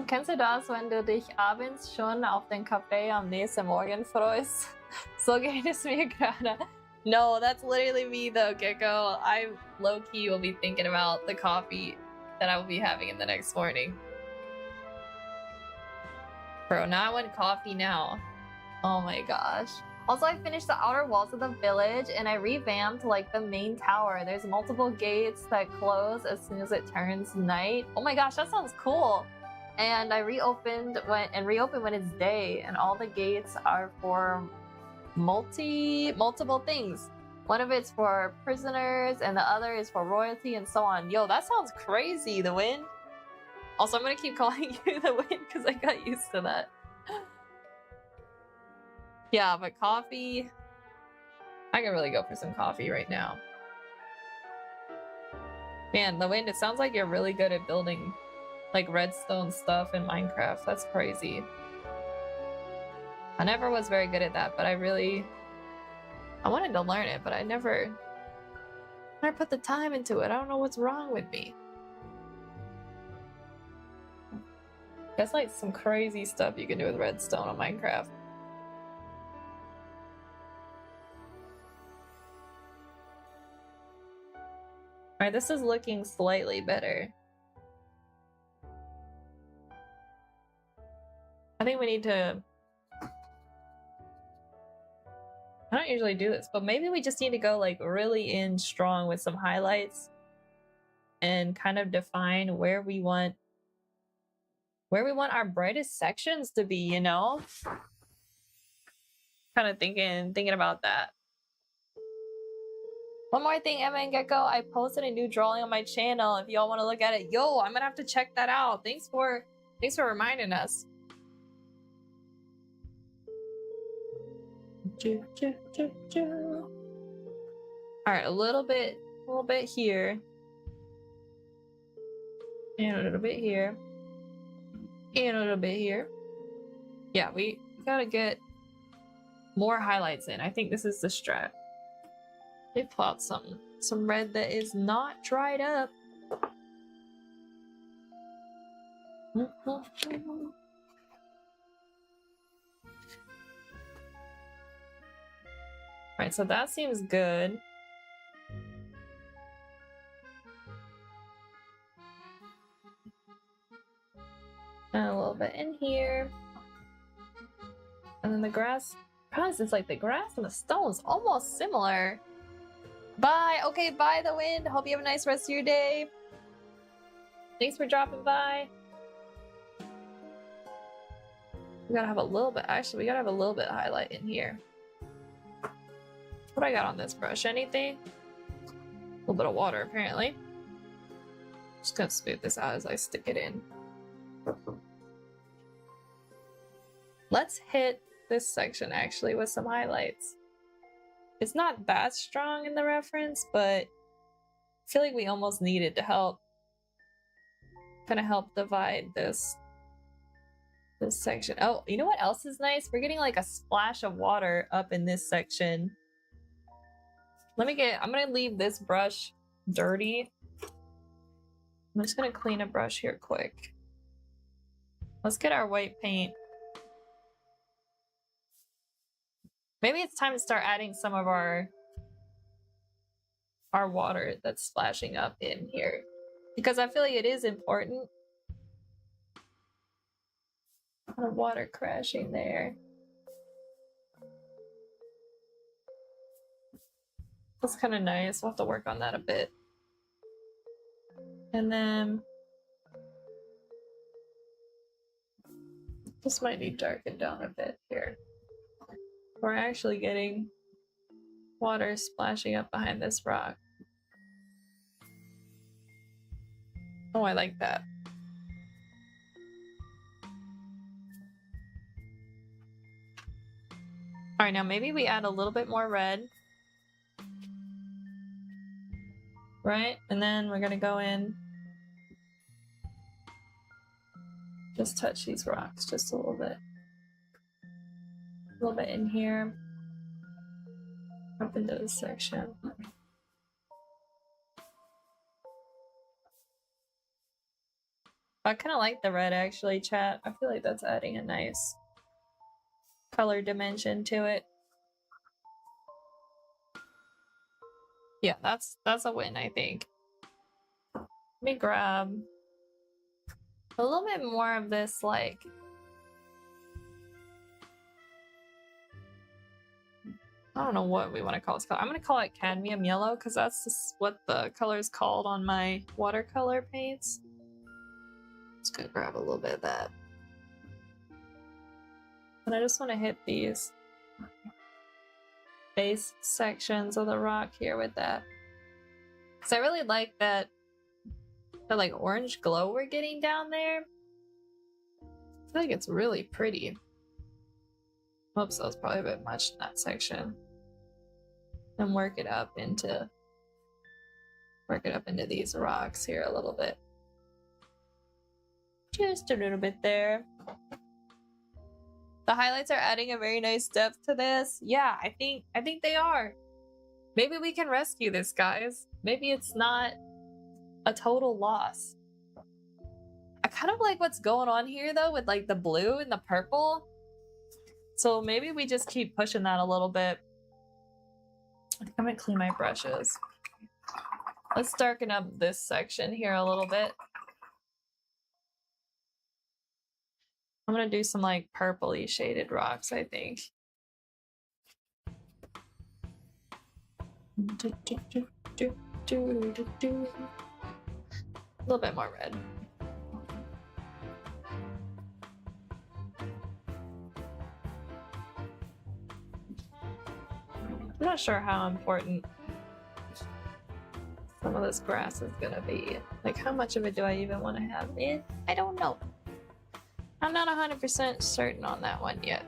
Kennst du das, wenn du dich abends schon auf den Kaffee am nächsten Morgen freust? So geht es mir gerade. No, that's literally me though, Gecko. I low-key will be thinking about the coffee that I will be having in the next morning. Bro, now I want coffee now. Oh my gosh. Also, I finished the outer walls of the village and I revamped like the main tower. There's multiple gates that close as soon as it turns night. Oh my gosh, that sounds cool. And I reopened when it's day, and all the gates are for multiple things. One of it's for prisoners and the other is for royalty and so on. Yo, that sounds crazy, the wind. Also, I'm gonna keep calling you the wind because I got used to that. Yeah, but coffee, I can really go for some coffee right now. Man, the wind, it sounds like you're really good at building like redstone stuff in Minecraft. That's crazy. I never was very good at that, but I wanted to learn it, but I never put the time into it. I don't know what's wrong with me. That's like some crazy stuff you can do with redstone on Minecraft. Alright, this is looking slightly better. I think we need to... I don't usually do this, but maybe we just need to go like really in strong with some highlights and kind of define where we want our brightest sections to be, you know? Kind of thinking about that. One more thing, Emma and Gecko, I posted a new drawing on my channel. If y'all want to look at it, yo, I'm gonna have to check that out. Thanks for reminding us. All right, a little bit here, and a little bit here, and a little bit here. Yeah, we gotta get more highlights in. I think this is the strat. They plot some red that is not dried up. Right, so that seems good. the grass. Promise, it's like the grass and the stone's almost similar. Bye. Okay, bye the wind. Hope you have a nice rest of your day. Thanks for dropping by. We gotta have a little bit, actually, we gotta have a little bit of highlight in here. What I got on this brush? Anything? A little bit of water, apparently. Just gonna smooth this out as I stick it in. Let's hit this section actually with some highlights. It's not that strong in the reference, but I feel like we almost need it to help kind of help divide this section. Oh, you know what else is nice? We're getting like a splash of water up in this section. I'm gonna leave this brush dirty. I'm just gonna clean a brush here quick. Let's get our white paint. Maybe it's time to start adding some of our water that's splashing up in here, because I feel like it is important. A lot of water crashing there. That's kind of nice. We'll have to work on that a bit. And then this might need darkened down a bit here. We're actually getting water splashing up behind this rock. Oh, I like that. All right, now maybe we add a little bit more red. Right? And then we're gonna go in. Just touch these rocks just a little bit. A little bit in here. Up into this section. I kind of like the red actually, chat. I feel like that's adding a nice color dimension to it. Yeah, that's a win, I think. Let me grab a little bit more of this, like, I don't know what we want to call this color. I'm going to call it cadmium yellow because that's just what the color is called on my watercolor paints. Just going to grab a little bit of that. And I just want to hit these base sections of the rock here with that. Because I really like that like orange glow we're getting down there. I feel like it's really pretty. Oops, that was probably a bit much in that section. And work it up into these rocks here a little bit. Just a little bit there. The highlights are adding a very nice depth to this. Yeah, I think they are. Maybe we can rescue this, guys. Maybe it's not a total loss. I kind of like what's going on here though with like the blue and the purple. So maybe we just keep pushing that a little bit. I think I'm gonna clean my brushes. Let's darken up this section here a little bit. I'm gonna do some like purpley shaded rocks, I think. A little bit more red. I'm not sure how important some of this grass is gonna be. Like, how much of it do I even want to have in? I don't know. I'm not 100% certain on that one yet.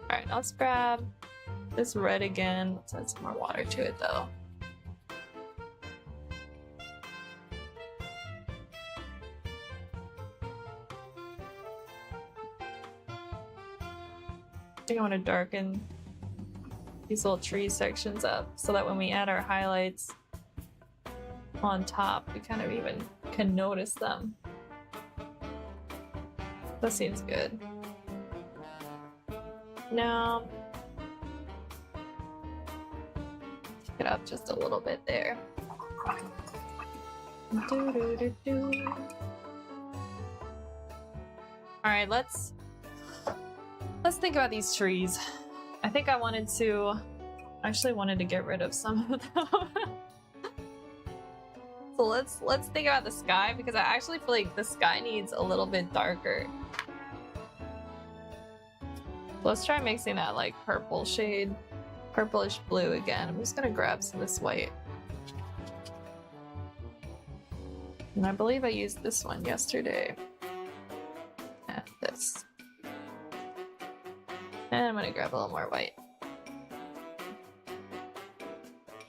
Alright, let's grab this red again. Let's add some more water to it though. I think I want to darken these little tree sections up so that when we add our highlights on top, we kind of even can notice them. That seems good. Now, take it up just a little bit there. All right, let's think about these trees. I think I actually wanted to get rid of some of them. So let's think about the sky, because I actually feel like the sky needs a little bit darker. Let's try mixing that like purple shade, purplish blue again. I'm just gonna grab some of this white. And I believe I used this one yesterday. And this. And I'm gonna grab a little more white.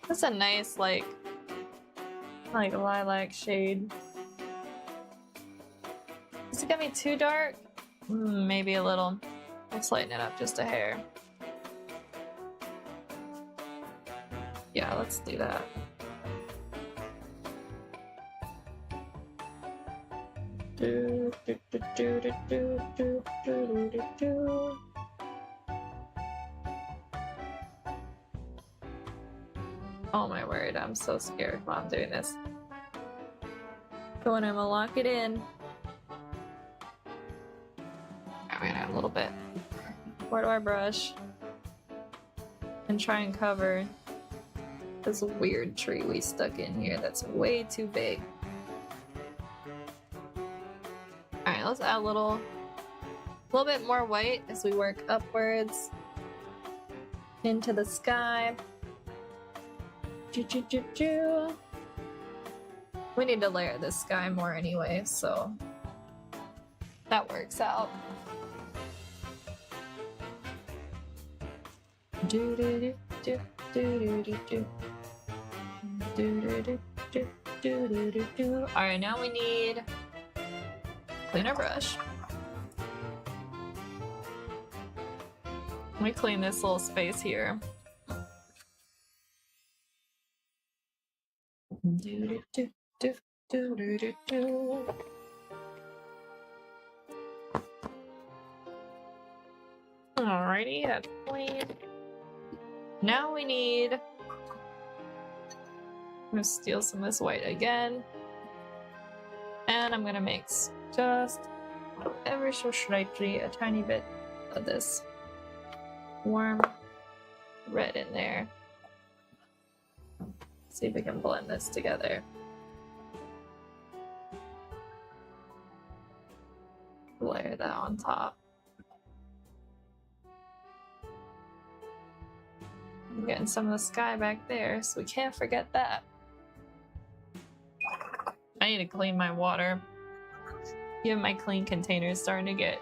That's a nice like lilac shade. Is it gonna be too dark? Maybe a little. Let's lighten it up just a hair. Yeah, let's do that. Oh my word, I'm so scared while I'm doing this. So when I'm gonna lock it in. I'm gonna add a little bit. Where do I brush? And try and cover this weird tree we stuck in here that's way too big. Alright, let's add a little bit more white as we work upwards into the sky. We need to layer this sky more anyway, so that works out. Alright, now we need cleaner brush. Let me clean this little space here. Alrighty, that's clean. Now we need... I'm gonna steal some of this white again. And I'm gonna mix just ever so slightly a tiny bit of this warm red in there. See if we can blend this together. Layer that on top. I'm getting some of the sky back there, so we can't forget that. I need to clean my water. Even my clean container is starting to get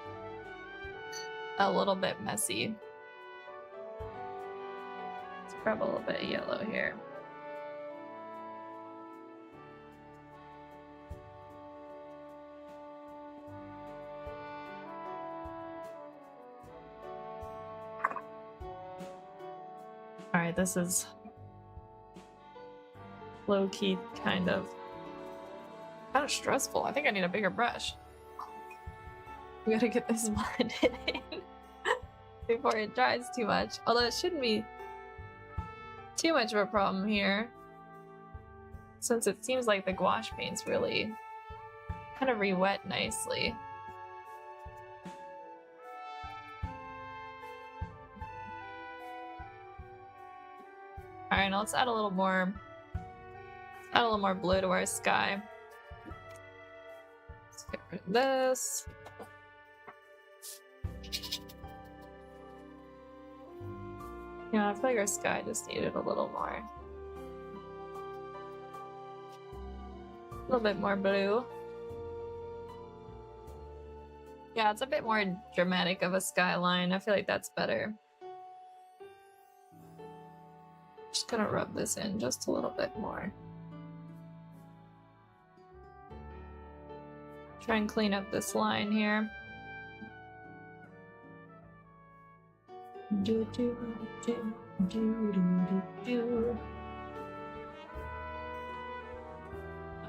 a little bit messy. Let's grab a little bit of yellow here. Alright, this is low-key kind of stressful. I think I need a bigger brush. We gotta get this blended in before it dries too much. Although it shouldn't be too much of a problem here, since it seems like the gouache paint's really kind of re-wet nicely. Alright, now let's add a little more blue to our sky. Let's get rid of this. Yeah, I feel like our sky just needed a little more. A little bit more blue. Yeah, it's a bit more dramatic of a skyline. I feel like that's better. Just gonna rub this in just a little bit more. Try and clean up this line here.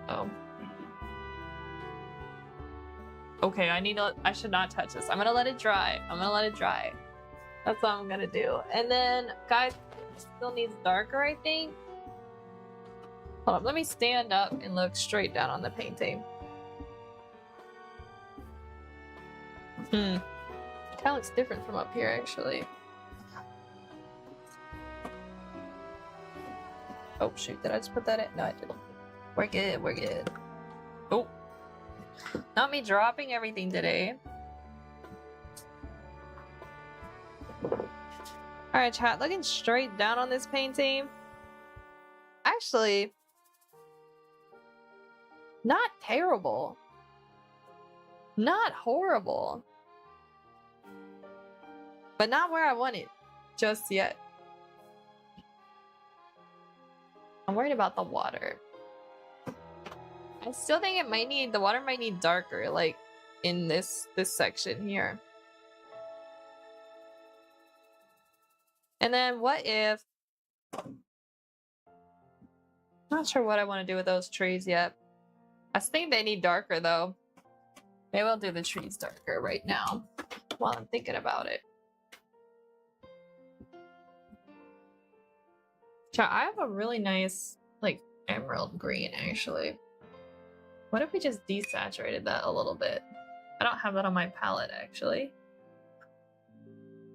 Uh-oh. Okay, I should not touch this. I'm gonna let it dry. That's what I'm gonna do. And then, guys, it still needs darker, I think. Hold on, let me stand up and look straight down on the painting. Kind of looks different from up here, actually. Oh shoot, did I just put that in? No, I didn't. We're good, we're good. Oh. Not me dropping everything today. Alright, chat, looking straight down on this painting. Actually, not terrible. Not horrible. But not where I want it just yet. I'm worried about the water. I still think it might need, the water might need darker, like in this section here. And then what if, not sure what I want to do with those trees yet. I think they need darker though. Maybe I'll do the trees darker right now while I'm thinking about it. I have a really nice, like, emerald green, actually. What if we just desaturated that a little bit? I don't have that on my palette, actually.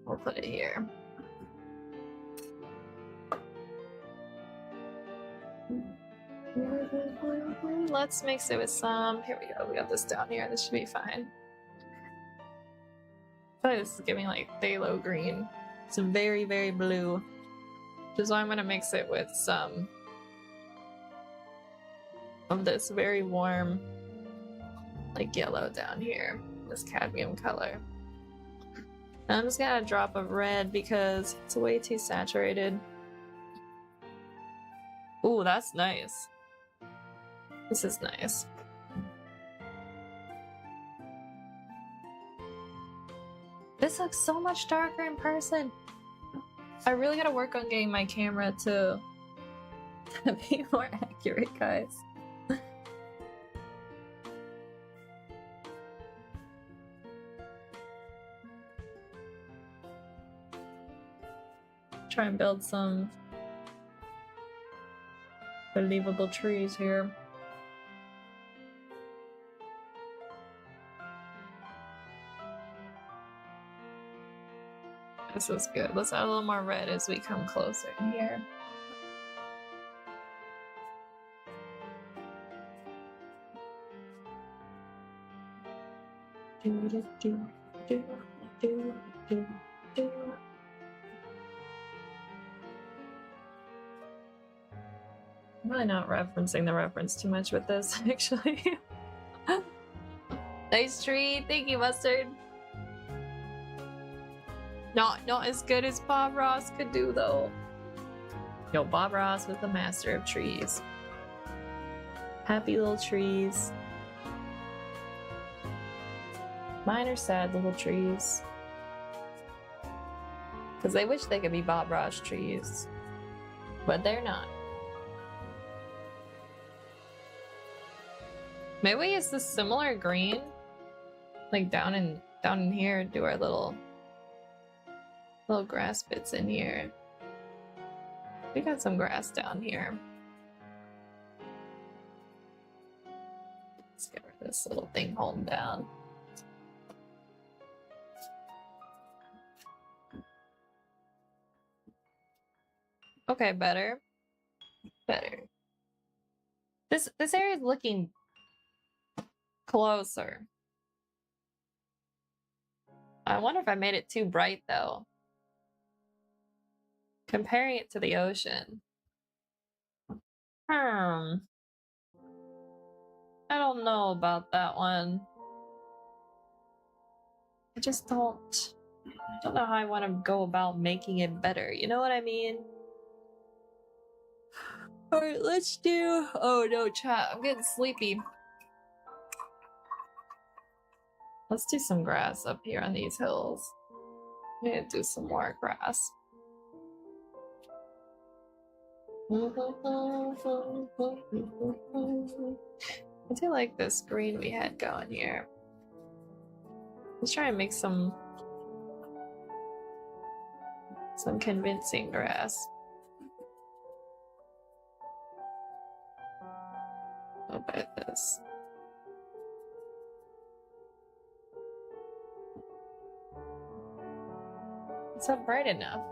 We'll put it here. Let's mix it with some. Here we go. We got this down here. This should be fine. I feel like this is giving, like, phthalo green. It's very, very blue. Which is why I'm going to mix it with some of this very warm, like, yellow down here. This cadmium color. And I'm just going to drop a red because it's way too saturated. Ooh, that's nice. This is nice. This looks so much darker in person. I really gotta work on getting my camera to be more accurate, guys. Try and build some believable trees here. This is good. Let's add a little more red as we come closer in here. I'm really not referencing the reference too much with this, actually. Nice tree. Thank you, Mustard. Not as good as Bob Ross could do, though. Yo, Bob Ross was the master of trees. Happy little trees. Mine are sad little trees. Because they wish they could be Bob Ross trees. But they're not. Maybe we use this similar green, like down in here, do our little grass bits in here. We got some grass down here. Let's get rid of this little thing holding down. Okay, better. Better. This area is looking closer. I wonder if I made it too bright though. Comparing it to the ocean. I don't know about that one. I just don't know how I want to go about making it better. You know what I mean? Alright, let's do... Oh no, chat. I'm getting sleepy. Let's do some grass up here on these hills. I'm gonna do some more grass. I do like this green we had going here. Let's try and make some convincing grass. I'll buy this. It's not bright enough.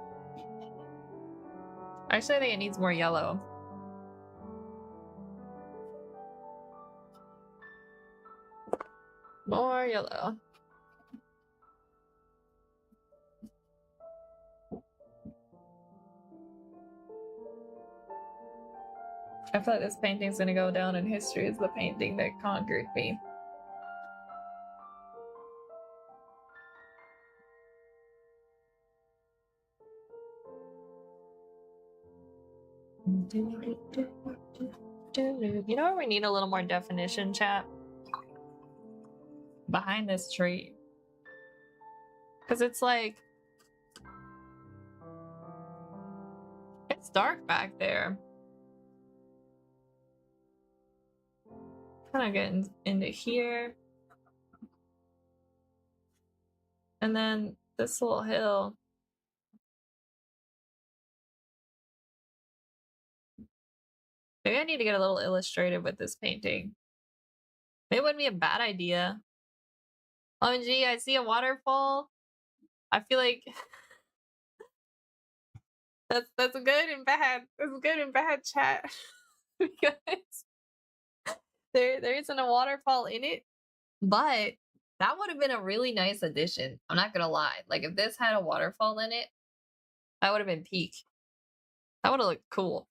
Actually, I think it needs more yellow. More yellow. I feel like this painting's gonna go down in history as the painting that conquered me. You know where we need a little more definition, chat? Behind this tree. Because it's like... it's dark back there. Kind of getting into here. And then this little hill. Maybe I need to get a little illustrative with this painting. Maybe it wouldn't be a bad idea. OMG, I see a waterfall. I feel like that's good and bad. That's good and bad, chat. Because there isn't a waterfall in it, but that would have been a really nice addition. I'm not gonna lie. Like if this had a waterfall in it, that would have been peak. That would have looked cool.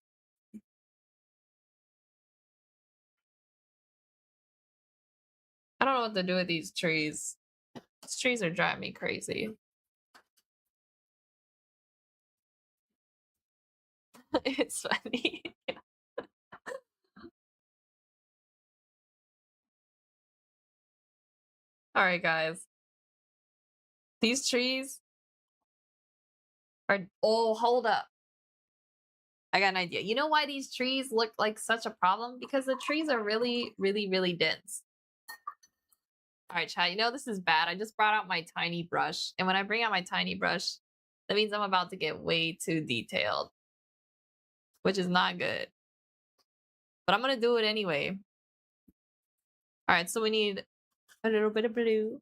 I don't know what to do with these trees. These trees are driving me crazy. It's funny. Alright, guys. These trees are... oh, hold up. I got an idea. You know why these trees look like such a problem? Because the trees are really, really, really dense. Alright, chat, you know this is bad. I just brought out my tiny brush. And when I bring out my tiny brush, that means I'm about to get way too detailed. Which is not good. But I'm gonna do it anyway. Alright, so we need a little bit of blue.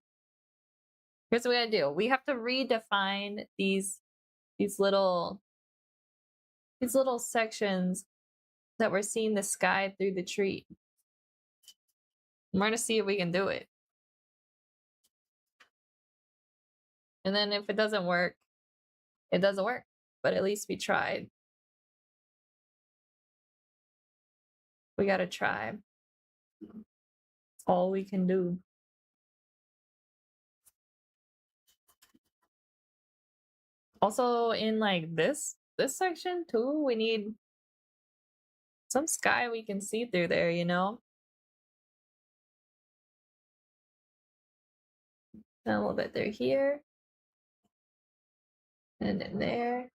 Here's what we gotta do. We have to redefine these little sections that we're seeing the sky through the tree. We're gonna see if we can do it. And then if it doesn't work, it doesn't work. But at least we tried. We gotta try. It's all we can do. Also in like this section too, we need some sky we can see through there, you know? And a little bit through here. And in there.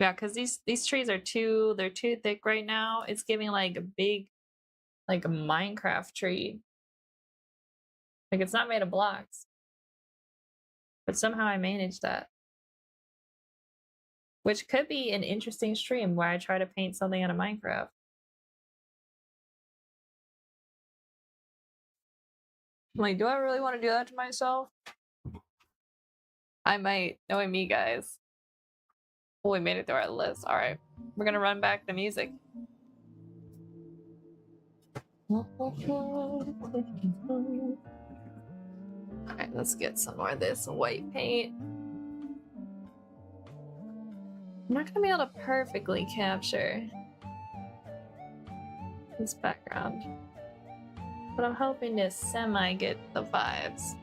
Yeah, because these trees are they're too thick right now. It's giving like a big, like a Minecraft tree. Like it's not made of blocks. But somehow I managed that. Which could be an interesting stream where I try to paint something out of Minecraft. Like, do I really want to do that to myself? I might, knowing me, guys. Oh, we made it through our list. All right, we're gonna run back the music. All right, let's get some more of this white paint. I'm not gonna be able to perfectly capture this background, but I'm hoping to semi get the vibes.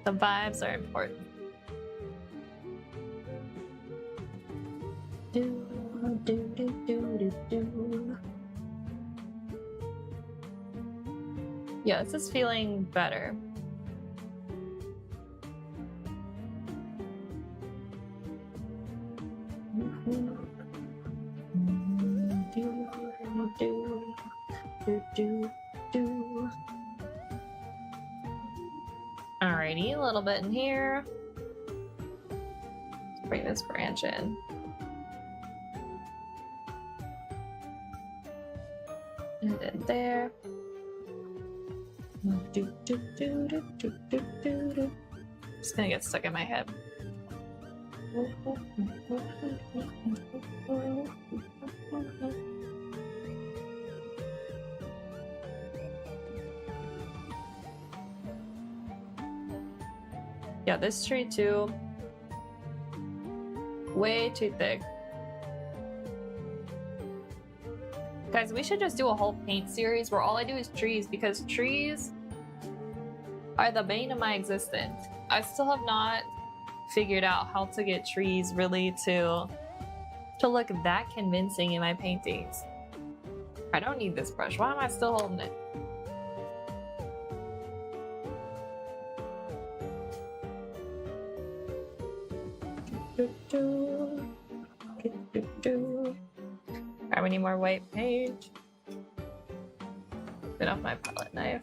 The vibes are important. Do, do, do, do, do, do. Yeah, this is feeling better. Alrighty, a little bit in here. Let's bring this branch in. And then there. Just gonna get stuck in my head. Yeah, this tree too. Way too thick. Guys, we should just do a whole paint series where all I do is trees, because trees are the bane of my existence. I still have not figured out how to get trees really to look that convincing in my paintings. I don't need this brush. Why am I still holding it? Alright, we need more white paint. Get off my palette knife.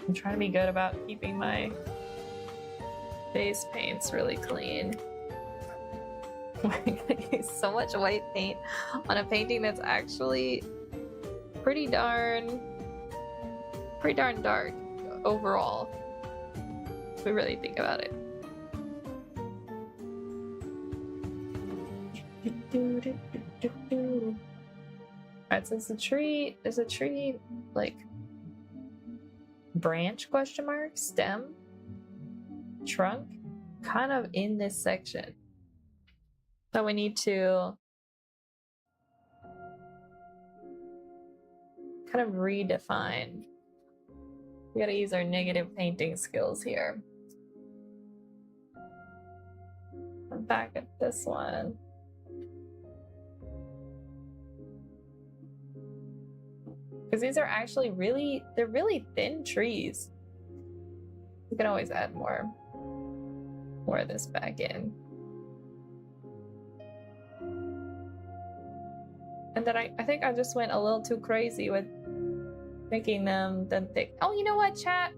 I'm trying to be good about keeping my base paints really clean. I'm gonna use so much white paint on a painting that's actually pretty darn dark overall, if we really think about it. Alright, so is a tree like branch question mark, stem, trunk, kind of in this section. So we need to kind of redefine. We gotta use our negative painting skills here. I'm back at this one. Because these are actually they're really thin trees. We can always add more of this back in. And then I think I just went a little too crazy with making them then thick. Oh, you know what, chat?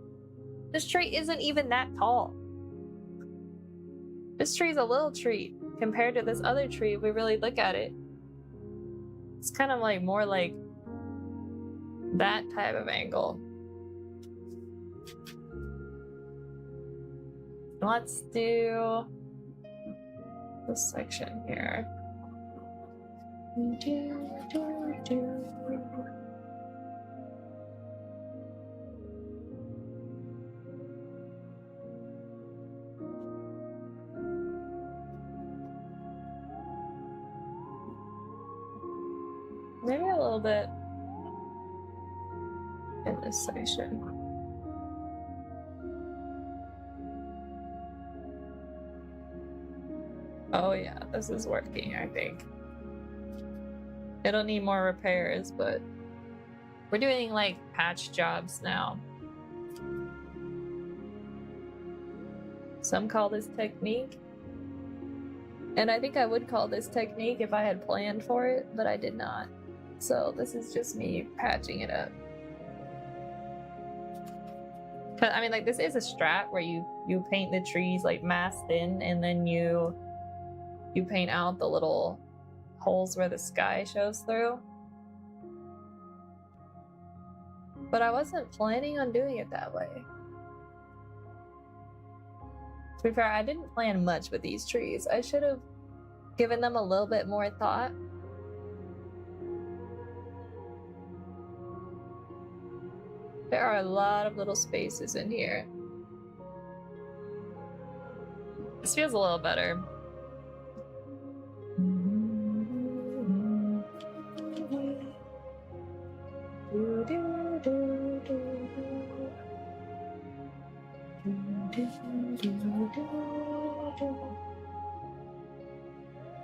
This tree isn't even that tall. This tree's a little tree compared to this other tree if we really look at it. It's kind of like more like that type of angle. Let's do this section here. Maybe a little bit in this section. Oh yeah, this is working, I think. It'll need more repairs, but we're doing like patch jobs now. Some call this technique. And I think I would call this technique if I had planned for it, but I did not. So this is just me patching it up. Cause I mean, like, this is a strat where you paint the trees like mass thin, and then you paint out the little holes where the sky shows through. But I wasn't planning on doing it that way. To be fair, I didn't plan much with these trees. I should have given them a little bit more thought. There are a lot of little spaces in here. This feels a little better.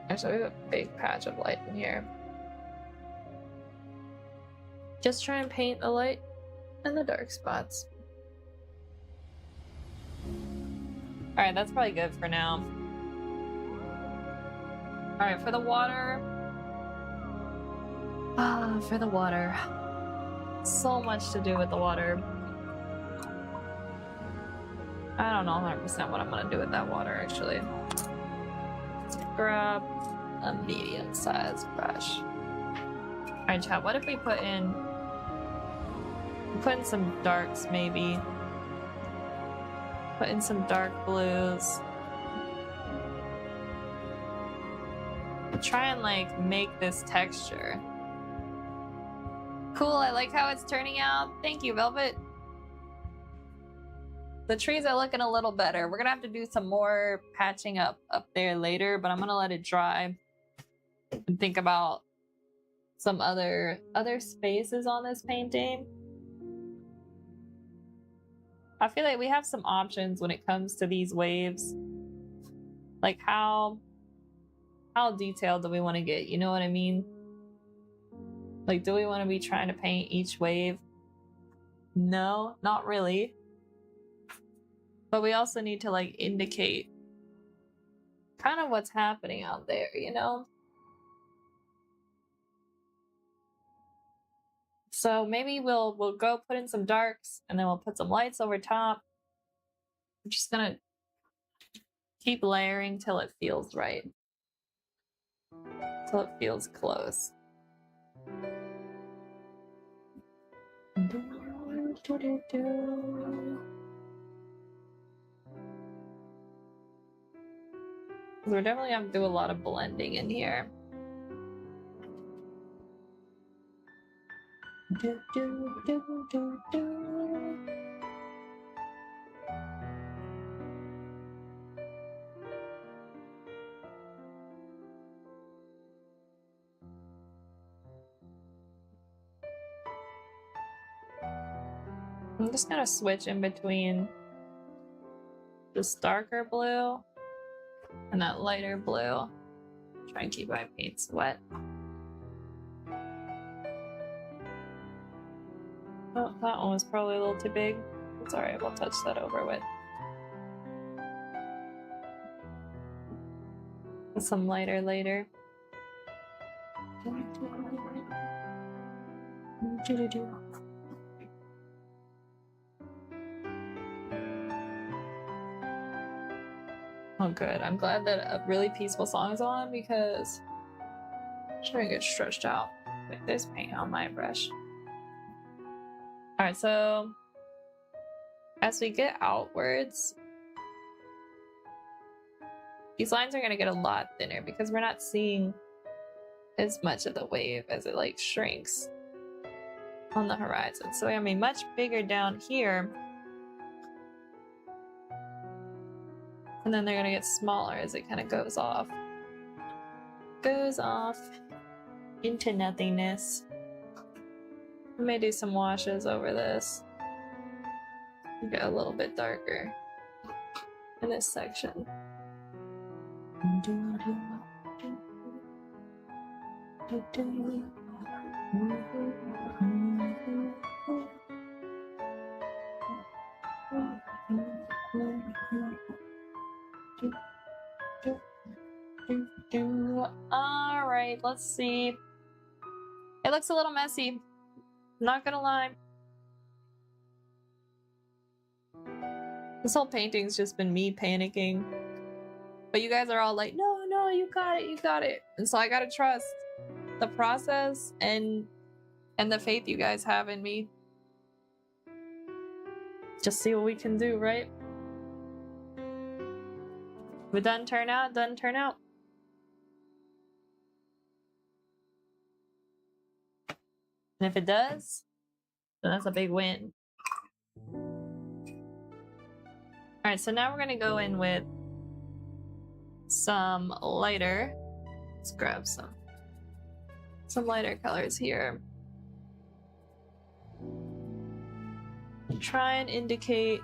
Actually, we have a big patch of light in here. Just try and paint the light and the dark spots. Alright, that's probably good for now. Alright, for the water. For the water. So much to do with the water. I don't know 100% what I'm gonna do with that water, actually. Let's grab a medium-sized brush. Alright, chat, what if we put in some darks, maybe? Put in some dark blues. Try and like make this texture. Cool, I like how it's turning out. Thank you, Velvet. The trees are looking a little better. We're gonna have to do some more patching up there later, but I'm gonna let it dry and think about some other spaces on this painting. I feel like we have some options when it comes to these waves. Like how detailed do we want to get? You know what I mean? Like, do we want to be trying to paint each wave? No, not really. But we also need to like indicate kind of what's happening out there, you know? So maybe we'll go put in some darks and then we'll put some lights over top. I'm just gonna keep layering till it feels right. Till it feels close. We're definitely gonna do a lot of blending in here. I'm just gonna switch in between this darker blue and that lighter blue. Try and keep my paints wet. Oh, that one was probably a little too big. It's alright, we'll touch that over with some lighter later. Oh good, I'm glad that a really peaceful song is on because I'm trying to get stretched out with this paint on my brush. Alright, so as we get outwards, these lines are going to get a lot thinner because we're not seeing as much of the wave as it like shrinks on the horizon. So I mean much bigger down here. And then they're going to get smaller as it kind of goes off. Goes off into nothingness. I may do some washes over this. Get a little bit darker in this section. All right, let's see. It looks a little messy. Not gonna lie. This whole painting's just been me panicking. But you guys are all like, no, no, you got it, you got it. And so I gotta trust the process and the faith you guys have in me. Just see what we can do, right? If it doesn't turn out, it doesn't turn out. And if it does, then that's a big win. Alright, so now we're gonna go in with some lighter. Let's grab some lighter colors here. Try and indicate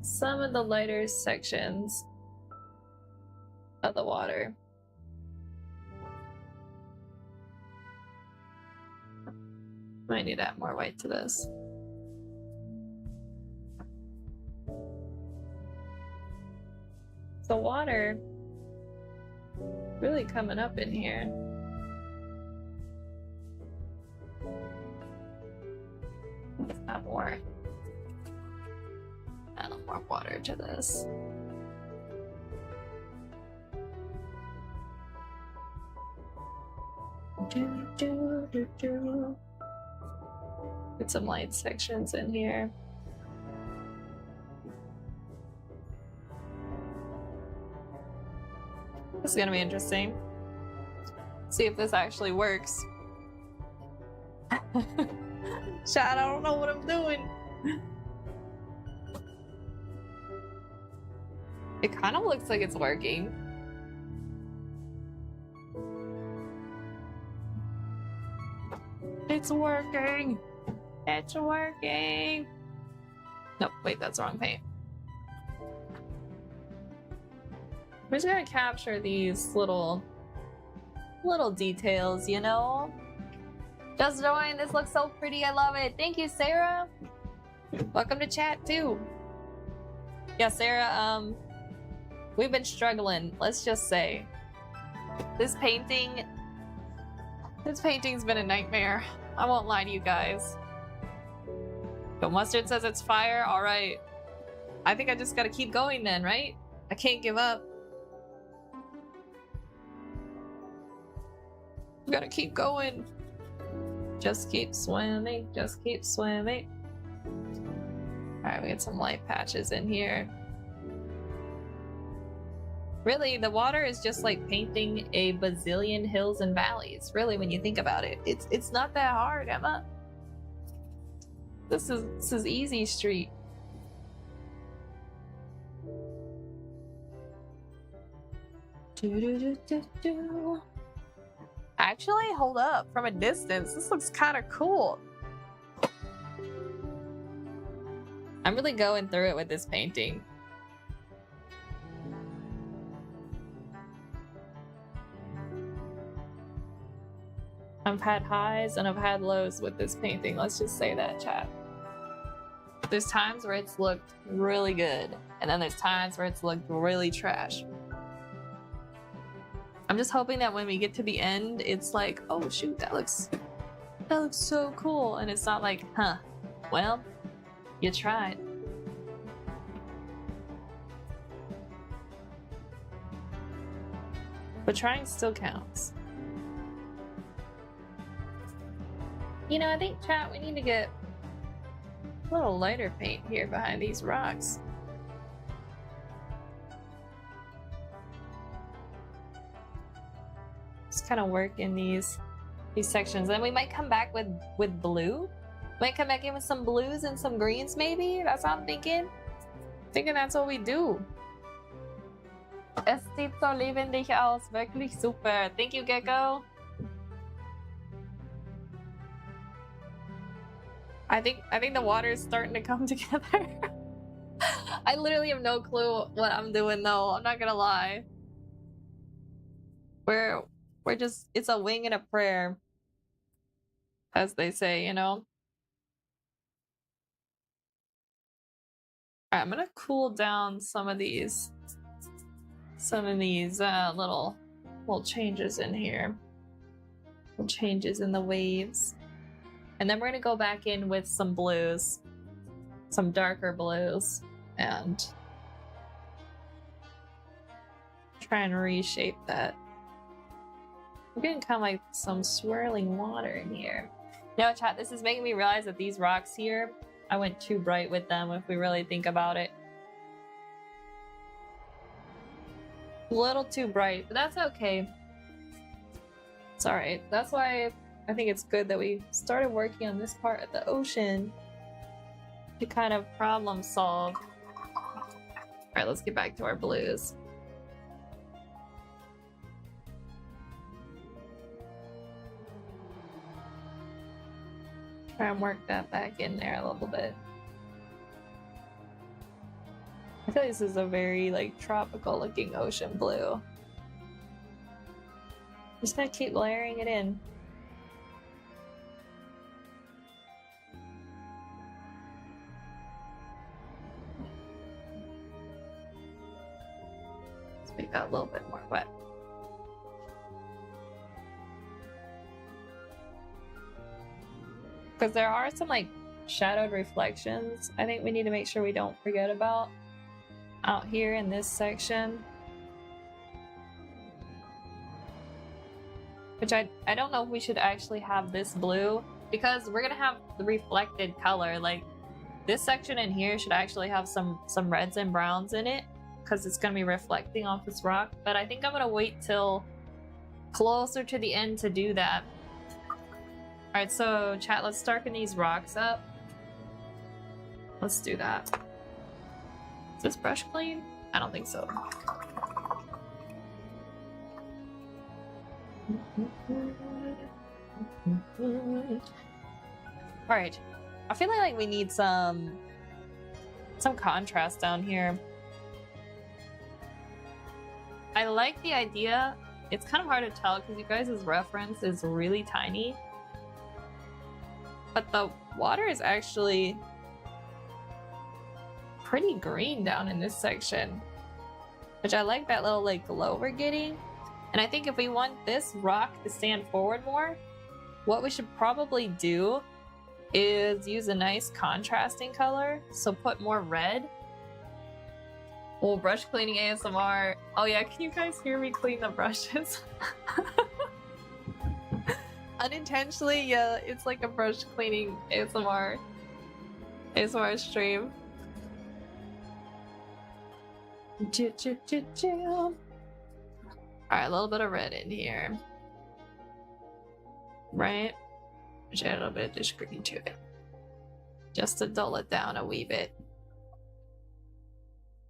some of the lighter sections of the water. Might need to add more white to this. The water really coming up in here. Let's add more. Add a little more water to this. Get some light sections in here. This is gonna be interesting. See if this actually works. Chat, I don't know what I'm doing. It kind of looks like it's working. It's working. It's working. Nope, wait, that's the wrong paint. We're just gonna capture these little details, you know? Just join. This looks so pretty. I love it. Thank you, Sarah. Welcome to chat too. Yeah, Sarah, we've been struggling, let's just say. This painting's been a nightmare. I won't lie to you guys. But Mustard says it's fire. All right. I think I just gotta keep going then, right? I can't give up. We gotta keep going. Just keep swimming. Just keep swimming. Alright, we get some light patches in here. Really, the water is just like painting a bazillion hills and valleys. Really, when you think about it. It's not that hard, Emma. This is easy street. Actually, hold up. From a distance, this looks kind of cool. I'm really going through it with this painting. I've had highs and I've had lows with this painting. Let's just say that, chat. There's times where it's looked really good, and then there's times where it's looked really trash. I'm just hoping that when we get to the end, it's like, oh shoot, that looks so cool, and it's not like, huh, well, you tried. But trying still counts. You know, I think, chat, we need to get a little lighter paint here behind these rocks. Just kind of work in these sections. Then we might come back with blue. Might come back in with some blues and some greens, maybe. That's what I'm thinking. Thinking that's what we do. Es sieht so lebendig aus. Wirklich super. Thank you, Gecko. I think the water is starting to come together. I literally have no clue what I'm doing though. I'm not gonna lie. We're just, it's a wing and a prayer, as they say, you know. Alright, I'm gonna cool down some of these little changes in here. Little changes in the waves. And then we're gonna go back in with some blues, some darker blues, and try and reshape that. We're getting kind of like some swirling water in here. Now, chat, this is making me realize that these rocks here, I went too bright with them if we really think about it. A little too bright, but that's okay. It's alright. That's why I think it's good that we started working on this part of the ocean to kind of problem solve. Alright, let's get back to our blues. Try and work that back in there a little bit. I feel like this is a very like tropical looking ocean blue. Just gonna keep layering it in. Let's make that a little bit more wet. Because there are some like shadowed reflections I think we need to make sure we don't forget about out here in this section. Which I don't know if we should actually have this blue, because we're gonna have the reflected color. Like this section in here should actually have some reds and browns in it, because it's gonna be reflecting off this rock. But I think I'm gonna wait till closer to the end to do that. Alright, so chat, let's darken these rocks up. Let's do that. Is this brush clean? I don't think so. Alright. I feel like we need some contrast down here. I like the idea. It's kind of hard to tell because you guys' reference is really tiny. But the water is actually pretty green down in this section. Which I like that little like glow we're getting. And I think if we want this rock to stand forward more, what we should probably do is use a nice contrasting color. So put more red. Oh, brush cleaning ASMR. Oh yeah, can you guys hear me clean the brushes? Unintentionally, yeah, it's like a brush cleaning ASMR stream. Alright, a little bit of red in here. Right? Just add a little bit of this green to it. Just to dull it down a wee bit.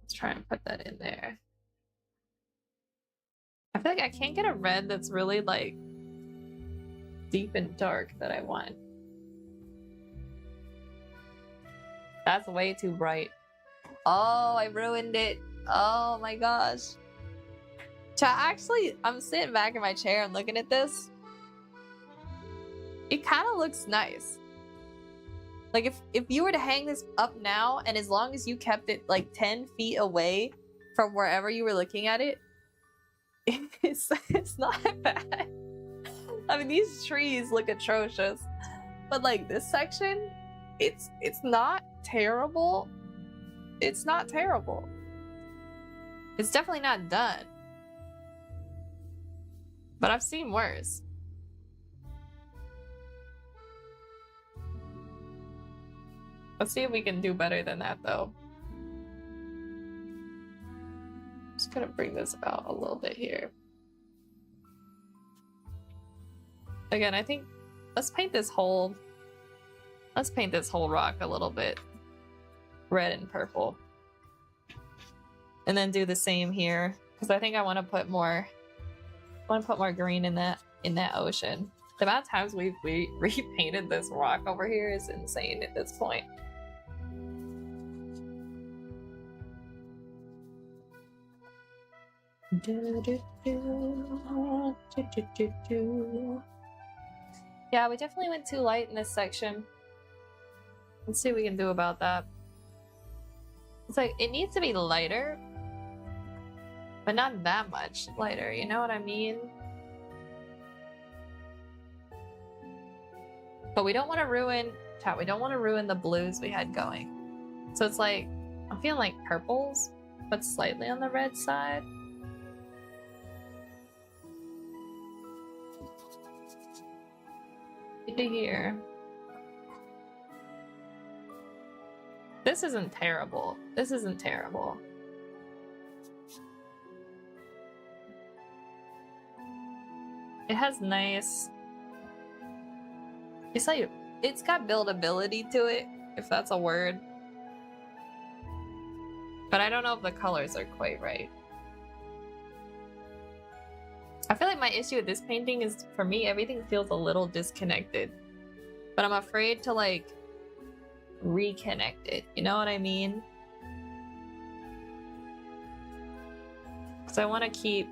Let's try and put that in there. I feel like I can't get a red that's really like deep and dark that I want. That's way too bright. Oh, I ruined it. Oh my gosh. Actually, I'm sitting back in my chair and looking at this. It kind of looks nice. Like if you were to hang this up now, and as long as you kept it like 10 feet away from wherever you were looking at it, it's not bad. I mean, these trees look atrocious, but like this section, it's not terrible. It's not terrible. It's definitely not done. But I've seen worse. Let's see if we can do better than that, though. Just gonna bring this out a little bit here. Again, I think let's paint this whole rock a little bit red and purple. And then do the same here, because I think I want to put more green in that ocean. The amount of times we repainted this rock over here is insane at this point. Yeah, we definitely went too light in this section. Let's see what we can do about that. It's like, it needs to be lighter, but not that much lighter, you know what I mean? But we don't want to ruin, chat, we don't want to ruin the blues we had going. So it's like, I'm feeling like purples, but slightly on the red side. To here. This isn't terrible. This isn't terrible. It has nice... It's like, it's got buildability to it, if that's a word. But I don't know if the colors are quite right. I feel like my issue with this painting is, for me, everything feels a little disconnected. But I'm afraid to, like, reconnect it. You know what I mean? Because I want to keep...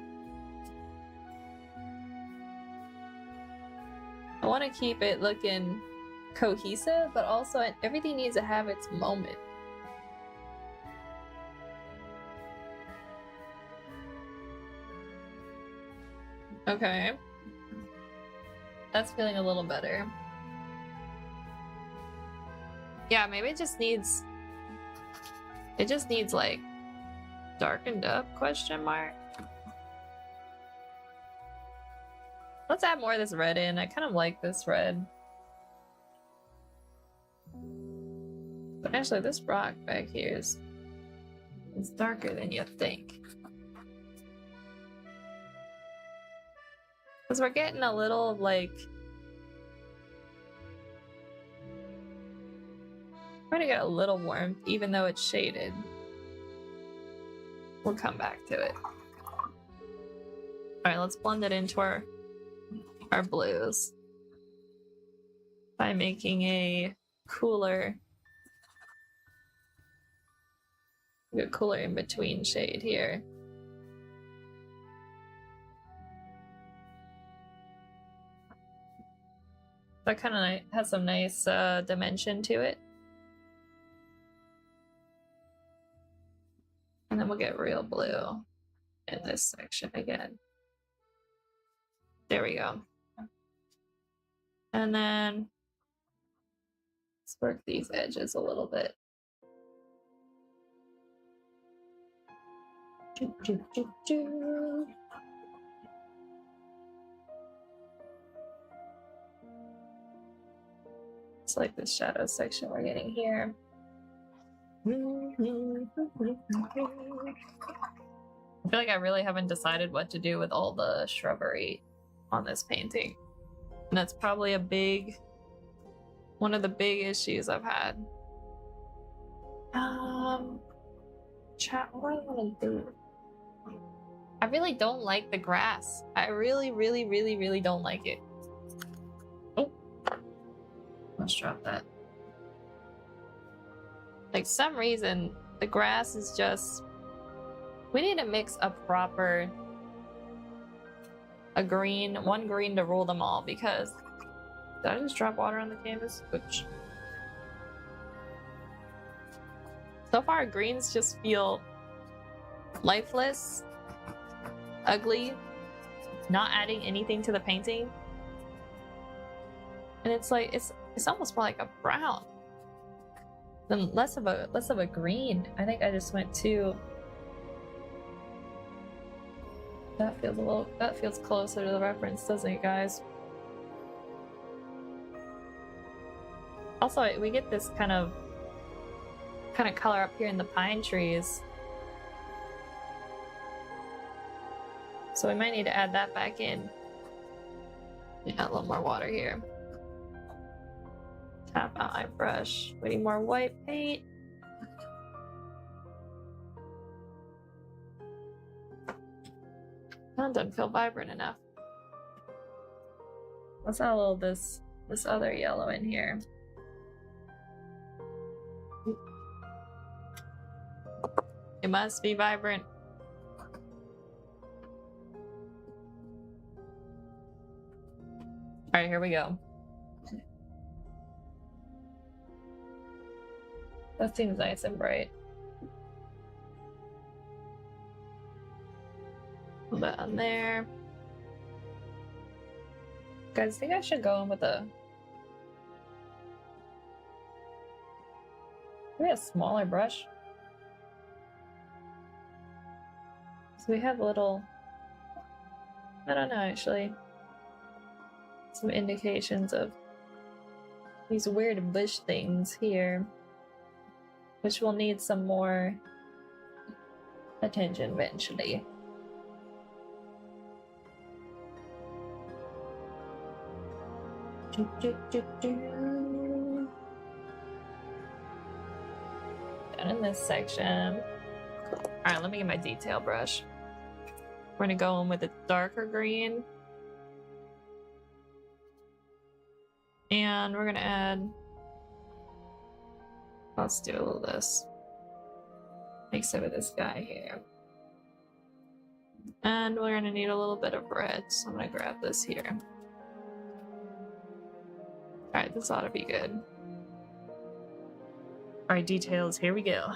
I want to keep it looking cohesive, but also everything needs to have its moment. Okay. That's feeling a little better. Yeah, maybe it just needs like darkened up, question mark. Let's add more of this red in. I kind of like this red. But actually, this rock back here is darker than you think. Because we're getting a little, like... We're gonna get a little warmth, even though it's shaded. We'll come back to it. Alright, let's blend it into our blues. By making a cooler in between shade here. That kind of has some nice dimension to it. And then we'll get real blue in this section again. There we go. And then let's work these edges a little bit. It's like the shadow section we're getting here. I feel like I really haven't decided what to do with all the shrubbery on this painting. And that's probably one of the big issues I've had. Chat, what do I want to do? I really don't like the grass. I really don't like it. Oh, let's drop that. Like, some reason, the grass is just... We need to mix a proper... one green to rule them all, because... Did I just drop water on the canvas? Which... So far, greens just feel lifeless, ugly, not adding anything to the painting. And it's like, it's almost more like a brown. Then less of a green. I think I just went to... That feels closer to the reference, doesn't it, guys? Also, we get this kind of color up here in the pine trees. So we might need to add that back in. Yeah, a little more water here. Tap out my brush. We need more white paint. That doesn't feel vibrant enough. Let's add a little this other yellow in here. It must be vibrant. All right, here we go. That seems nice and bright. Put that on there. Guys, I think I should go in with maybe a smaller brush. So we have little, I don't know actually, some indications of these weird bush things here, which will need some more attention eventually. Down in this section. Alright, let me get my detail brush. We're gonna go in with a darker green. And we're gonna add... Let's do a little of this. Mix it with this guy here. And we're gonna need a little bit of red, so I'm gonna grab this here. Alright, this ought to be good. Alright, details, here we go.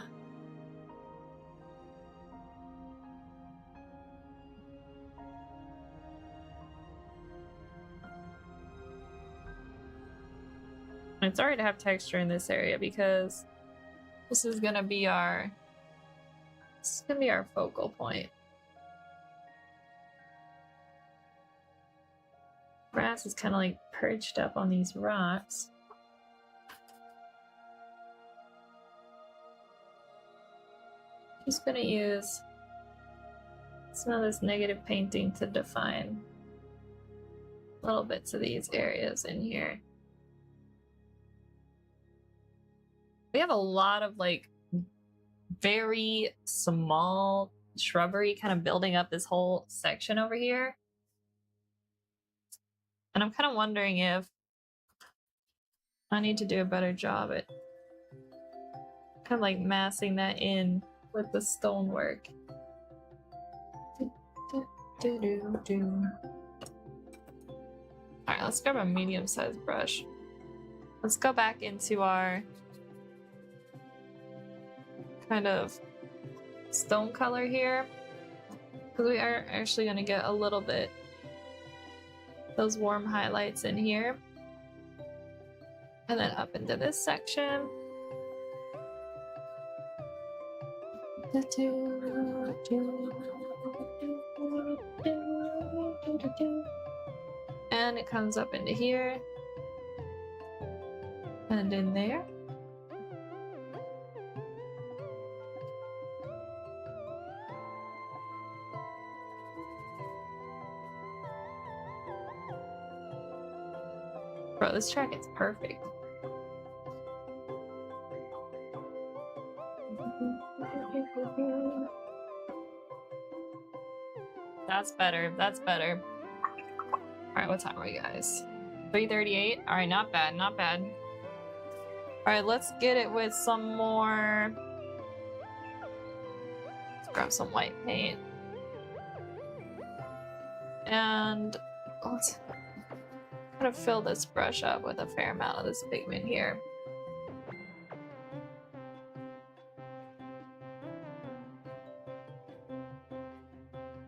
It's alright to have texture in this area because this is gonna be our focal point. grass is kind of like perched up on these rocks. Just gonna use some of this negative painting to define little bits of these areas in here. We have a lot of like very small shrubbery kind of building up this whole section over here. And I'm kind of wondering if I need to do a better job at kind of like massing that in with the stonework. Alright, let's grab a medium-sized brush. Let's go back into our kind of stone color here, because we are actually going to get a little bit those warm highlights in here, and then up into this section. And it comes up into here and in there. Bro, this track is perfect. That's better. That's better. Alright, what time are we, guys? 3:38? Alright, not bad, not bad. Alright, let's get it with some more... Let's grab some white paint. And let's kind of fill this brush up with a fair amount of this pigment here.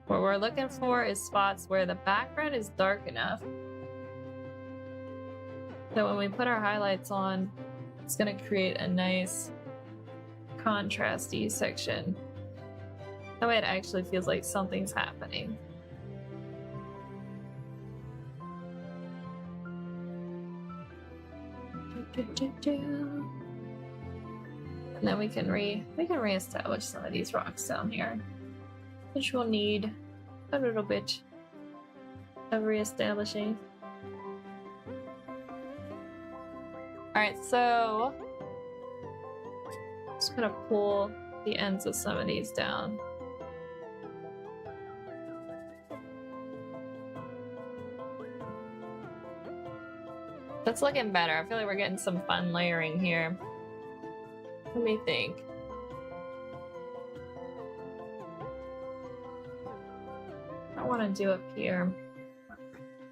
What we're looking for is spots where the background is dark enough that when we put our highlights on, it's going to create a nice contrasty section. That way it actually feels like something's happening. And then we can reestablish some of these rocks down here, which will need a little bit of reestablishing. Alright, so just gonna pull the ends of some of these down. That's looking better. I feel like we're getting some fun layering here. Let me think. I want to do up here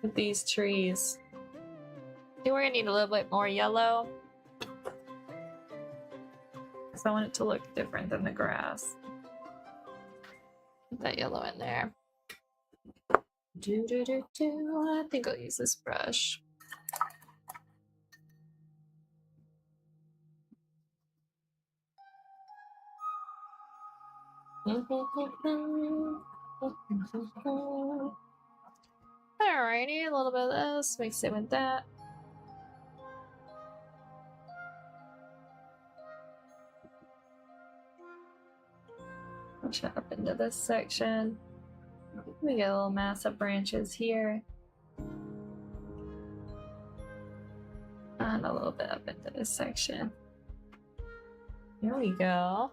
with these trees. I think we're gonna need a little bit more yellow, because I want it to look different than the grass. Put that yellow in there. I think I'll use this brush. Alrighty, a little bit of this, mix it with that. Push it up into this section. We get a little mass of branches here. And a little bit up into this section. Here we go.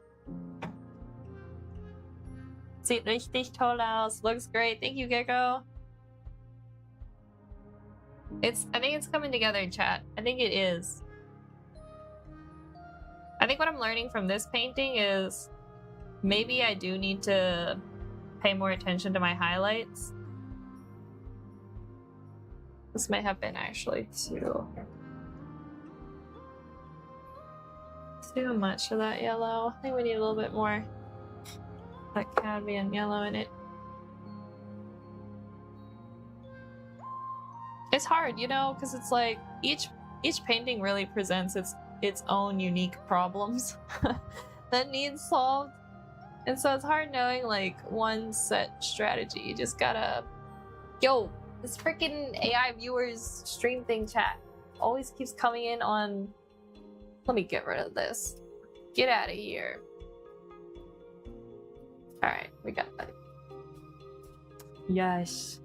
Sieht richtig toll aus. Looks great. Thank you, Gecko. I think it's coming together, chat. I think it is. I think what I'm learning from this painting is maybe I do need to pay more attention to my highlights. This may have been actually too much of that yellow. I think we need a little bit more that cadmium yellow in it. It's hard, you know, because it's like each painting really presents its own unique problems that need solved. And so it's hard knowing like one set strategy. You just gotta... Yo! This freaking AI viewers stream thing chat always keeps coming in on... Let me get rid of this. Get out of here. Alright, we got that. Yes.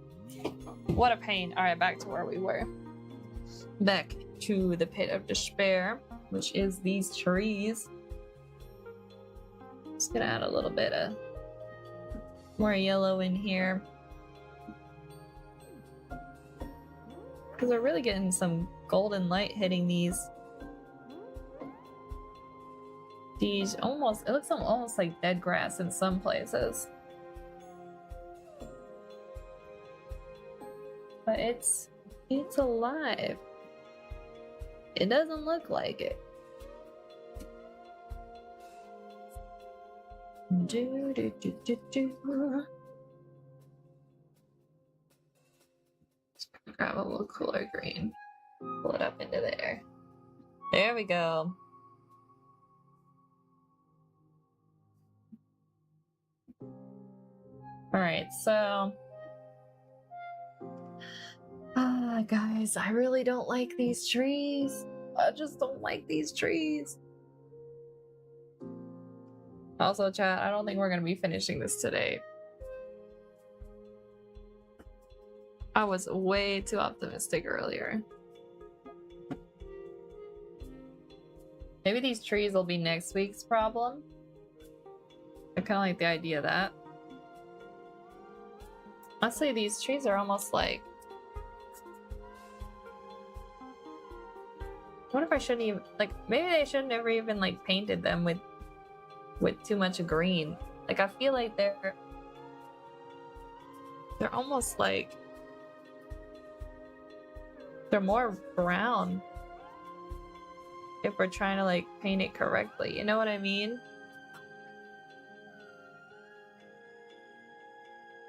What a pain. Alright, back to where we were. Back to the pit of despair, which is these trees. Just gonna add a little bit of more yellow in here. Because we're really getting some golden light hitting these. These almost, it looks almost like dead grass in some places. But it's alive. It doesn't look like it. Do, do, do, do, do. Grab a little cooler green. Pull it up into there. There we go. Alright, so... guys, I really don't like these trees. I just don't like these trees. Also, chat, I don't think we're gonna be finishing this today. I was way too optimistic earlier. Maybe these trees will be next week's problem. I kind of like the idea of that. Honestly, these trees are almost like... What if I shouldn't even... Like, maybe they shouldn't ever even, like, painted them with too much green. Like, I feel like they're almost like... They're more brown. If we're trying to, like, paint it correctly. You know what I mean?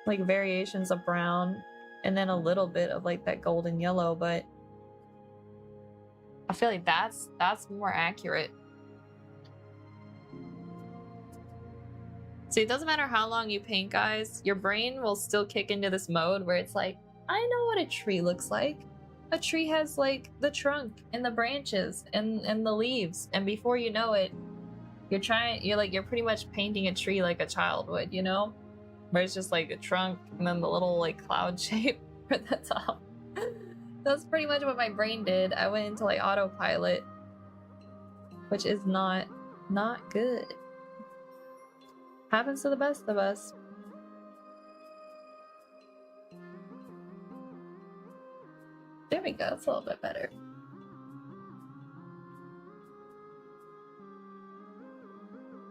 Like, variations of brown. And then a little bit of, like, that golden yellow, but... I feel like that's more accurate. See, it doesn't matter how long you paint, guys. Your brain will still kick into this mode where it's like, I know what a tree looks like. A tree has like the trunk and the branches and the leaves, and before you know it, you're pretty much painting a tree like a child would, you know? Where it's just like a trunk and then the little like cloud shape at the top. That's pretty much what my brain did. I went into like autopilot, which is not good. Happens to the best of us. There we go, it's a little bit better.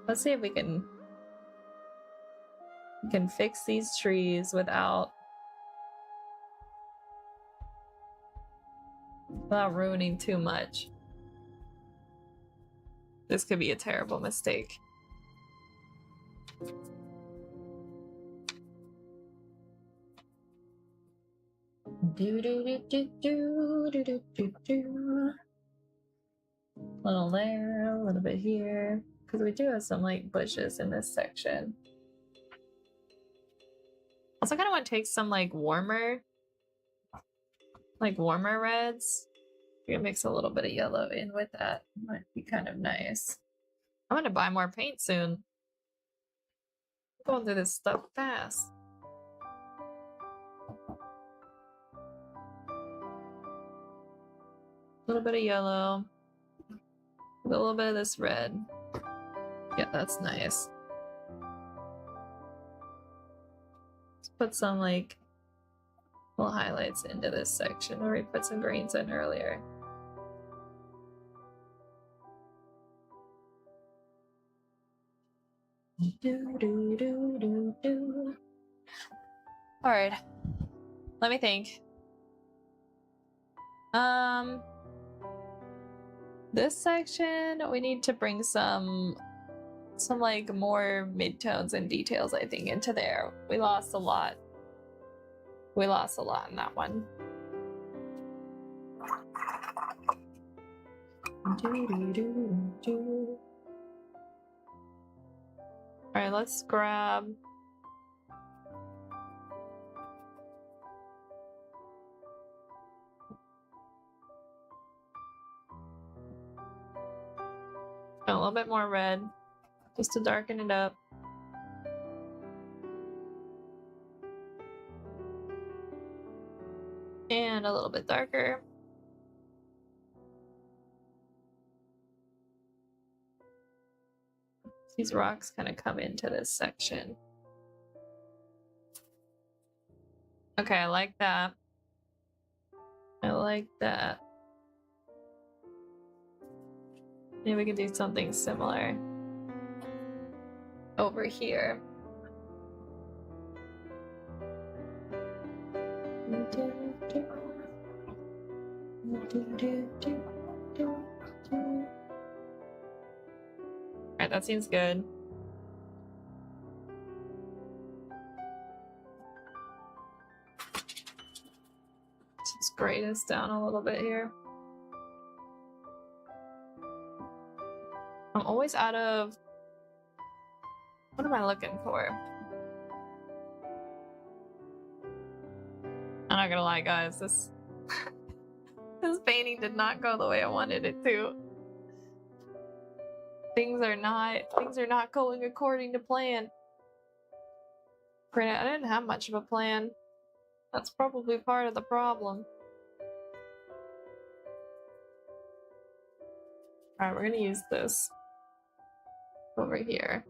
Let's see if we can fix these trees without ruining too much. This could be a terrible mistake. Do do do do do do do do do. A little there, a little bit here, because we do have some like bushes in this section. Also, kind of want to take some like warmer reds. We're gonna mix a little bit of yellow in with that. Might be kind of nice. I'm gonna buy more paint soon. I'm going through this stuff fast. A little bit of yellow. A little bit of this red. Yeah, that's nice. Let's put some like little highlights into this section where we put some greens in earlier. Do, do, do, do, do. All right, let me think. This section we need to bring some like more midtones and details, I think, into there. We lost a lot. We lost a lot in that one. All right, let's grab little bit more red, just to darken it up. And a little bit darker. These rocks kind of come into this section. Okay, I like that. I like that. Maybe we can do something similar over here. Alright, that seems good. Let's grade this down a little bit here. I'm always out of... What am I looking for? I'm not gonna lie, guys. This painting did not go the way I wanted it to. Things are not going according to plan. Granted, I didn't have much of a plan. That's probably part of the problem. Alright, we're gonna use this over here.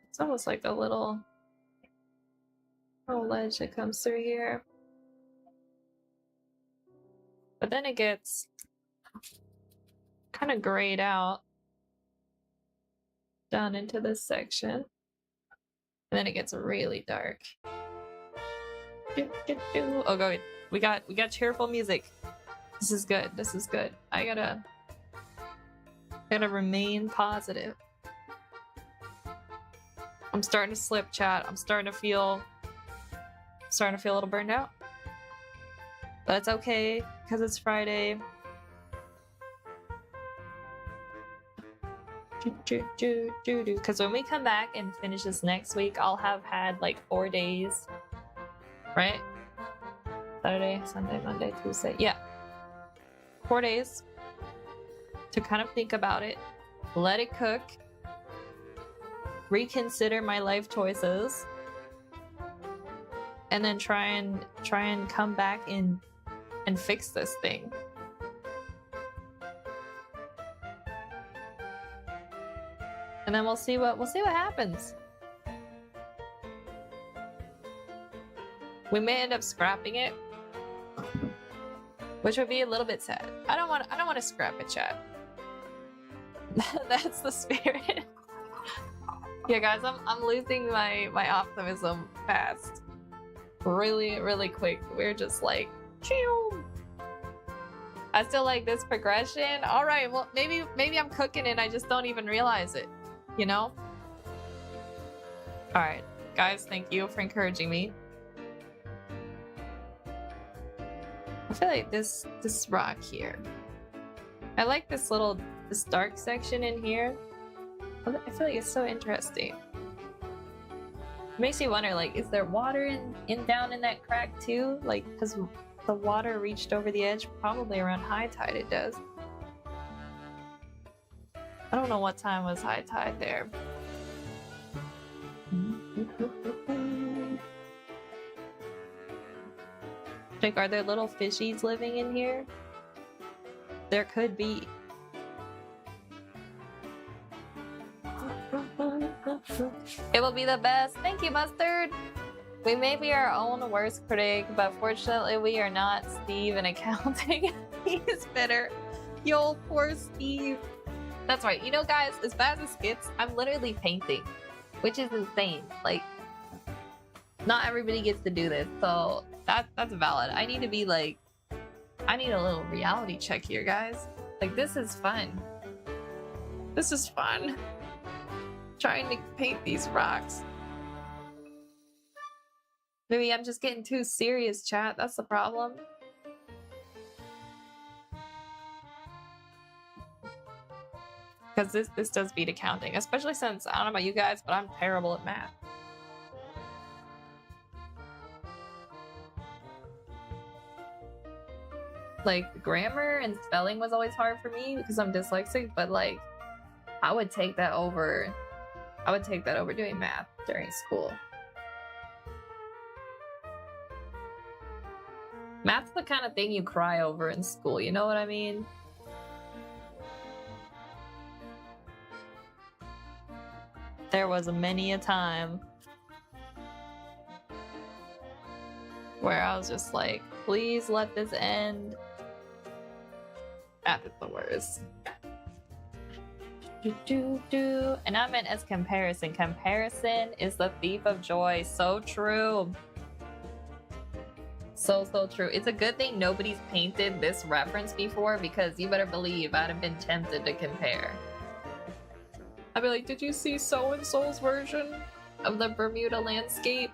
It's almost like a little ledge that comes through here. But then it gets kind of grayed out down into this section. And then it gets really dark. Oh, go ahead. We got cheerful music. This is good. This is good. I gotta remain positive. I'm starting to slip, chat. I'm starting to feel a little burned out. But it's okay, because it's Friday. Because when we come back and finish this next week, I'll have had like 4 days. Right? Saturday, Sunday, Monday, Tuesday. Yeah. 4 days to kind of think about it, let it cook, reconsider my life choices, and then try and come back and fix this thing. And then we'll see what happens. We may end up scrapping it, which would be a little bit sad. I don't want to scrap it, chat. That's the spirit. Yeah, guys, I'm losing my optimism fast. Really quick. We're just like, chew. I still like this progression. All right, well, maybe I'm cooking it. I just don't even realize it, you know? All right, guys, thank you for encouraging me. I feel like this rock here. I like this dark section in here. I feel like it's so interesting. It makes you wonder, like, is there water down in that crack too? Like, because the water reached over the edge, probably around high tide it does. I don't know what time was high tide there. Like, are there little fishies living in here? There could be. It will be the best. Thank you, Mustard. We may be our own worst critic, but fortunately we are not Steve in accounting. He's bitter. Yo, poor Steve. That's right. You know, guys, as bad as it gets, I'm literally painting, which is insane. Like, not everybody gets to do this, so that's valid. I need to be like, I need a little reality check here, guys. Like, this is fun. This is fun. Trying to paint these rocks. Maybe I'm just getting too serious, chat. That's the problem. Because this does beat accounting, especially since, I don't know about you guys, but I'm terrible at math. Like, grammar and spelling was always hard for me because I'm dyslexic, but like, I would take that over doing math during school. Math's the kind of thing you cry over in school, you know what I mean? There was many a time where I was just like, please let this end. Math is the worst. And I meant as comparison. Comparison is the thief of joy. So true. So true. It's a good thing nobody's painted this reference before, because you better believe I'd have been tempted to compare. I'd be like, did you see so-and-so's version of the Bermuda landscape?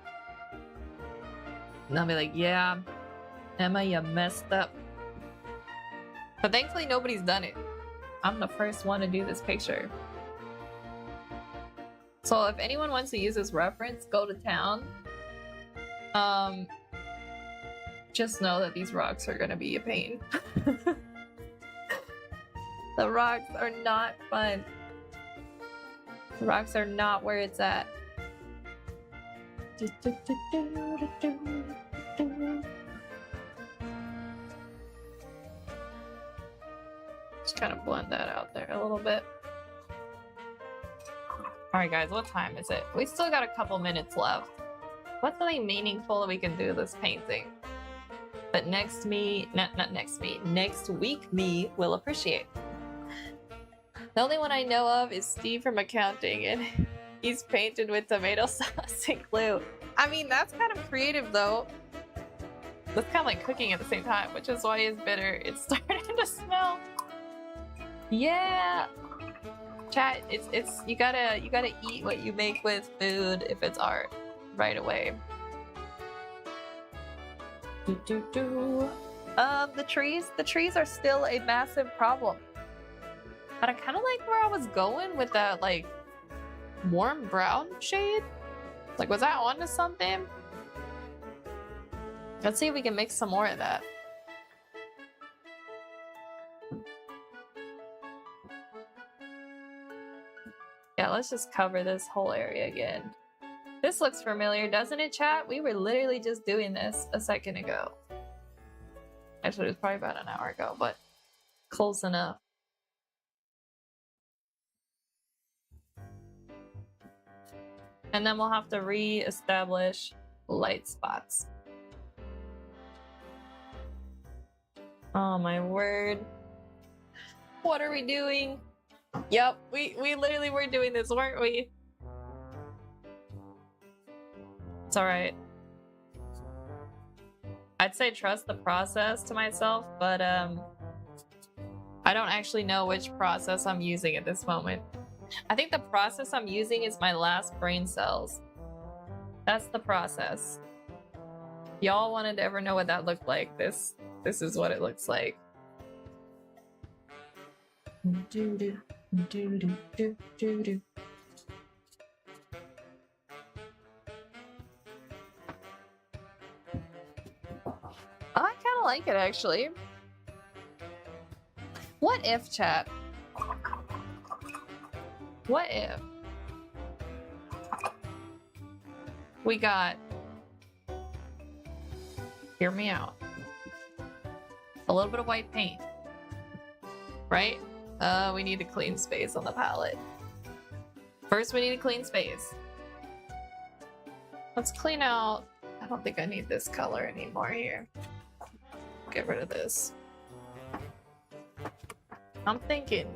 And I'll be like, yeah, Emma, you messed up. But thankfully nobody's done it. I'm the first one to do this picture. So if anyone wants to use this reference, go to town. Just know that these rocks are gonna be a pain. The rocks are not fun. The rocks are not where it's at. Just kind of blend that out there a little bit. Alright guys, what time is it? We still got a couple minutes left. What's something meaningful that we can do with this painting that next week me will appreciate? The only one I know of is Steve from accounting, and he's painted with tomato sauce and glue. I mean, that's kind of creative though. That's kind of like cooking at the same time, which is why it's bitter. It's starting to smell. Yeah, chat. It's you gotta eat what you make with food if it's art right away. The trees are still a massive problem. But I kind of like where I was going with that like warm brown shade. Like, was that onto something? Let's see if we can make some more of that. Yeah, let's just cover this whole area again. This looks familiar, doesn't it, chat? We were literally just doing this a second ago. Actually, it was probably about an hour ago, but close enough. And then we'll have to re-establish light spots. Oh my word. What are we doing? Yep, we literally were doing this, weren't we? It's alright. I'd say trust the process to myself, but I don't actually know which process I'm using at this moment. I think the process I'm using is my last brain cells. That's the process. Y'all wanted to ever know what that looked like. This is what it looks like. I kind of like it, actually. What if, chat? What if we got, hear me out, a little bit of white paint, right? We need to clean space on the palette. First, we need to clean space. Let's clean out, I don't think I need this color anymore here. Get rid of this. I'm thinking.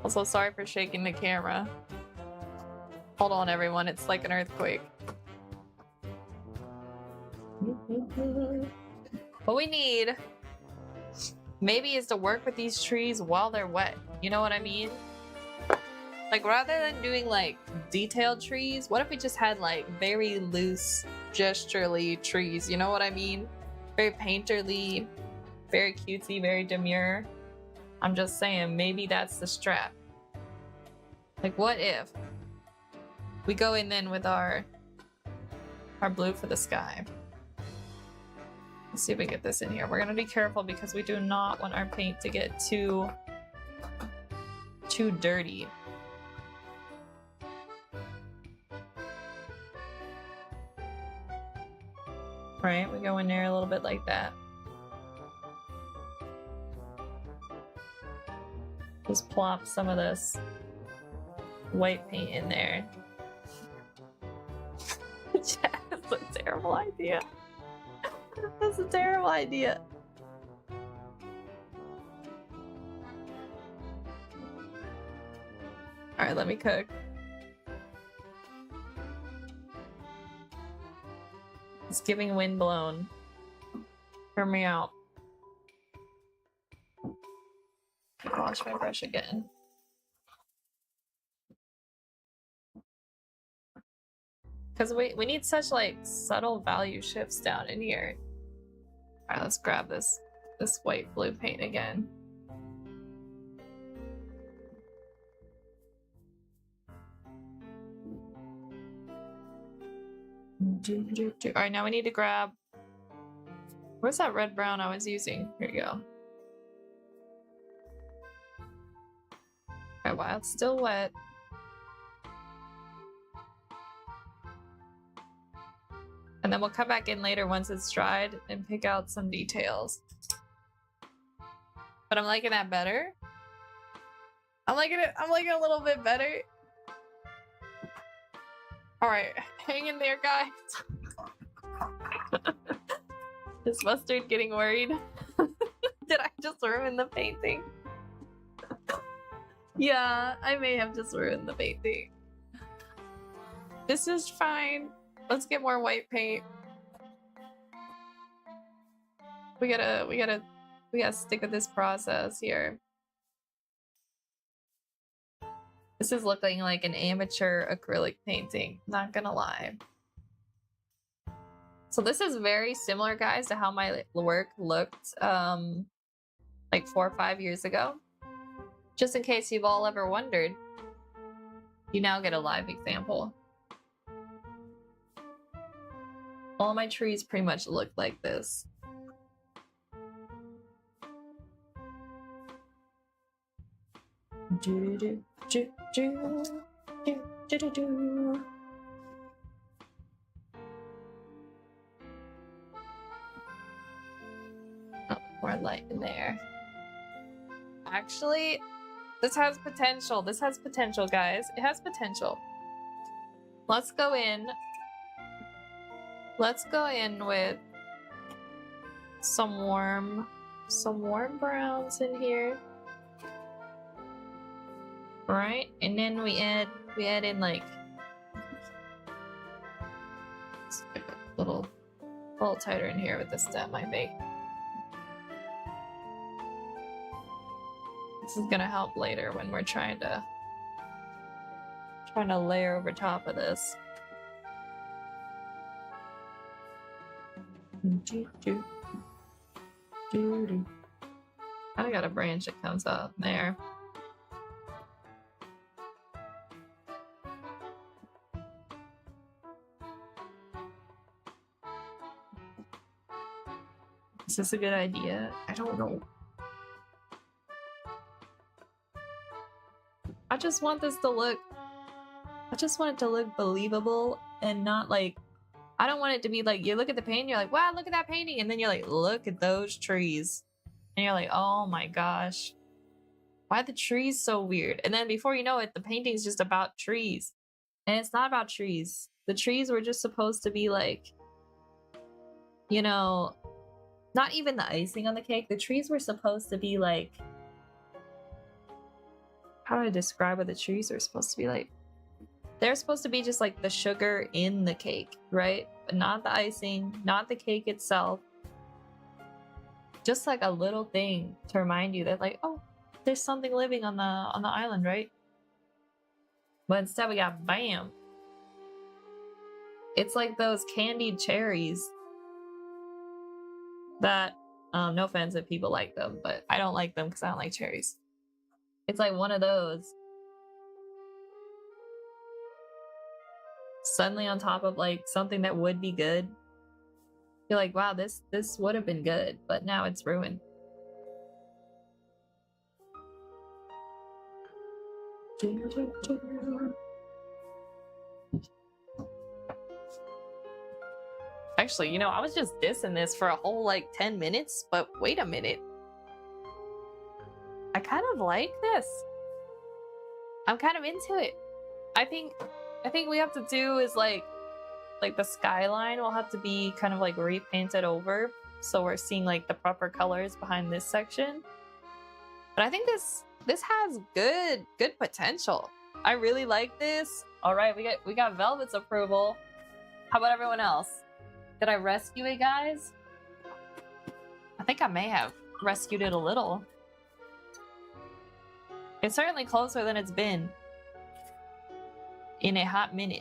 Also, sorry for shaking the camera. Hold on, everyone. It's like an earthquake. What we need, maybe, is to work with these trees while they're wet. You know what I mean? Like, rather than doing, like, detailed trees, what if we just had, like, very loose, gesturally trees? You know what I mean? Very painterly, very cutesy, very demure. I'm just saying, maybe that's the strat. Like, what if we go in then with our blue for the sky? Let's see if we get this in here. We're gonna be careful because we do not want our paint to get too dirty. Right, we go in there a little bit like that. Just plop some of this white paint in there. That's a terrible idea. That's a terrible idea. All right, let me cook. It's giving wind blown. Hear me out. Wash my brush again. Because we need such like subtle value shifts down in here. All right, let's grab this white blue paint again. All right, now we need to grab. Where's that red brown I was using? Here you go. All right, while it's still wet. And then we'll come back in later once it's dried and pick out some details. But I'm liking that better. I'm liking it a little bit better. All right, hang in there, guys. Is Mustard getting worried? Did I just ruin the painting? Yeah, I may have just ruined the painting. This is fine. Let's get more white paint. We gotta stick with this process here. This is looking like an amateur acrylic painting, not gonna lie. So this is very similar, guys, to how my work looked like 4 or 5 years ago. Just in case you've all ever wondered, you now get a live example. All my trees pretty much look like this. Oh, more light in there. Actually, this has potential. This has potential, guys. It has potential. Let's go in. Let's go in with some warm browns in here. Right? And then we add in like a little tighter in here with the stem, I think. This is gonna help later when we're trying to layer over top of this. I got a branch that comes out there. Is this a good idea? I don't know. I just want this to look... I just want it to look believable and not like... I don't want it to be like, you look at the painting, you're like, wow, look at that painting. And then you're like, look at those trees. And you're like, oh my gosh. Why are the trees so weird? And then before you know it, the painting's just about trees. And it's not about trees. The trees were just supposed to be like, you know, not even the icing on the cake. The trees were supposed to be like, how do I describe what the trees are supposed to be like? They're supposed to be just like the sugar in the cake, right? But not the icing, not the cake itself. Just like a little thing to remind you that like, oh, there's something living on the island, right? But instead we got bam. It's like those candied cherries that No offense if people like them, but I don't like them because I don't like cherries. It's like one of those. Suddenly on top of like something that would be good. You're like, wow, this would have been good, but now it's ruined. Actually, you know, I was just dissing this for a whole like 10 minutes, but wait a minute. I kind of like this. I'm kind of into it. I think we have to do is like the skyline will have to be kind of like repainted over, so we're seeing like the proper colors behind this section. But I think this has good potential. I really like this. All right, we got Velvet's approval. How about everyone else? Did I rescue it, guys? I think I may have rescued it a little. It's certainly closer than it's been in a hot minute.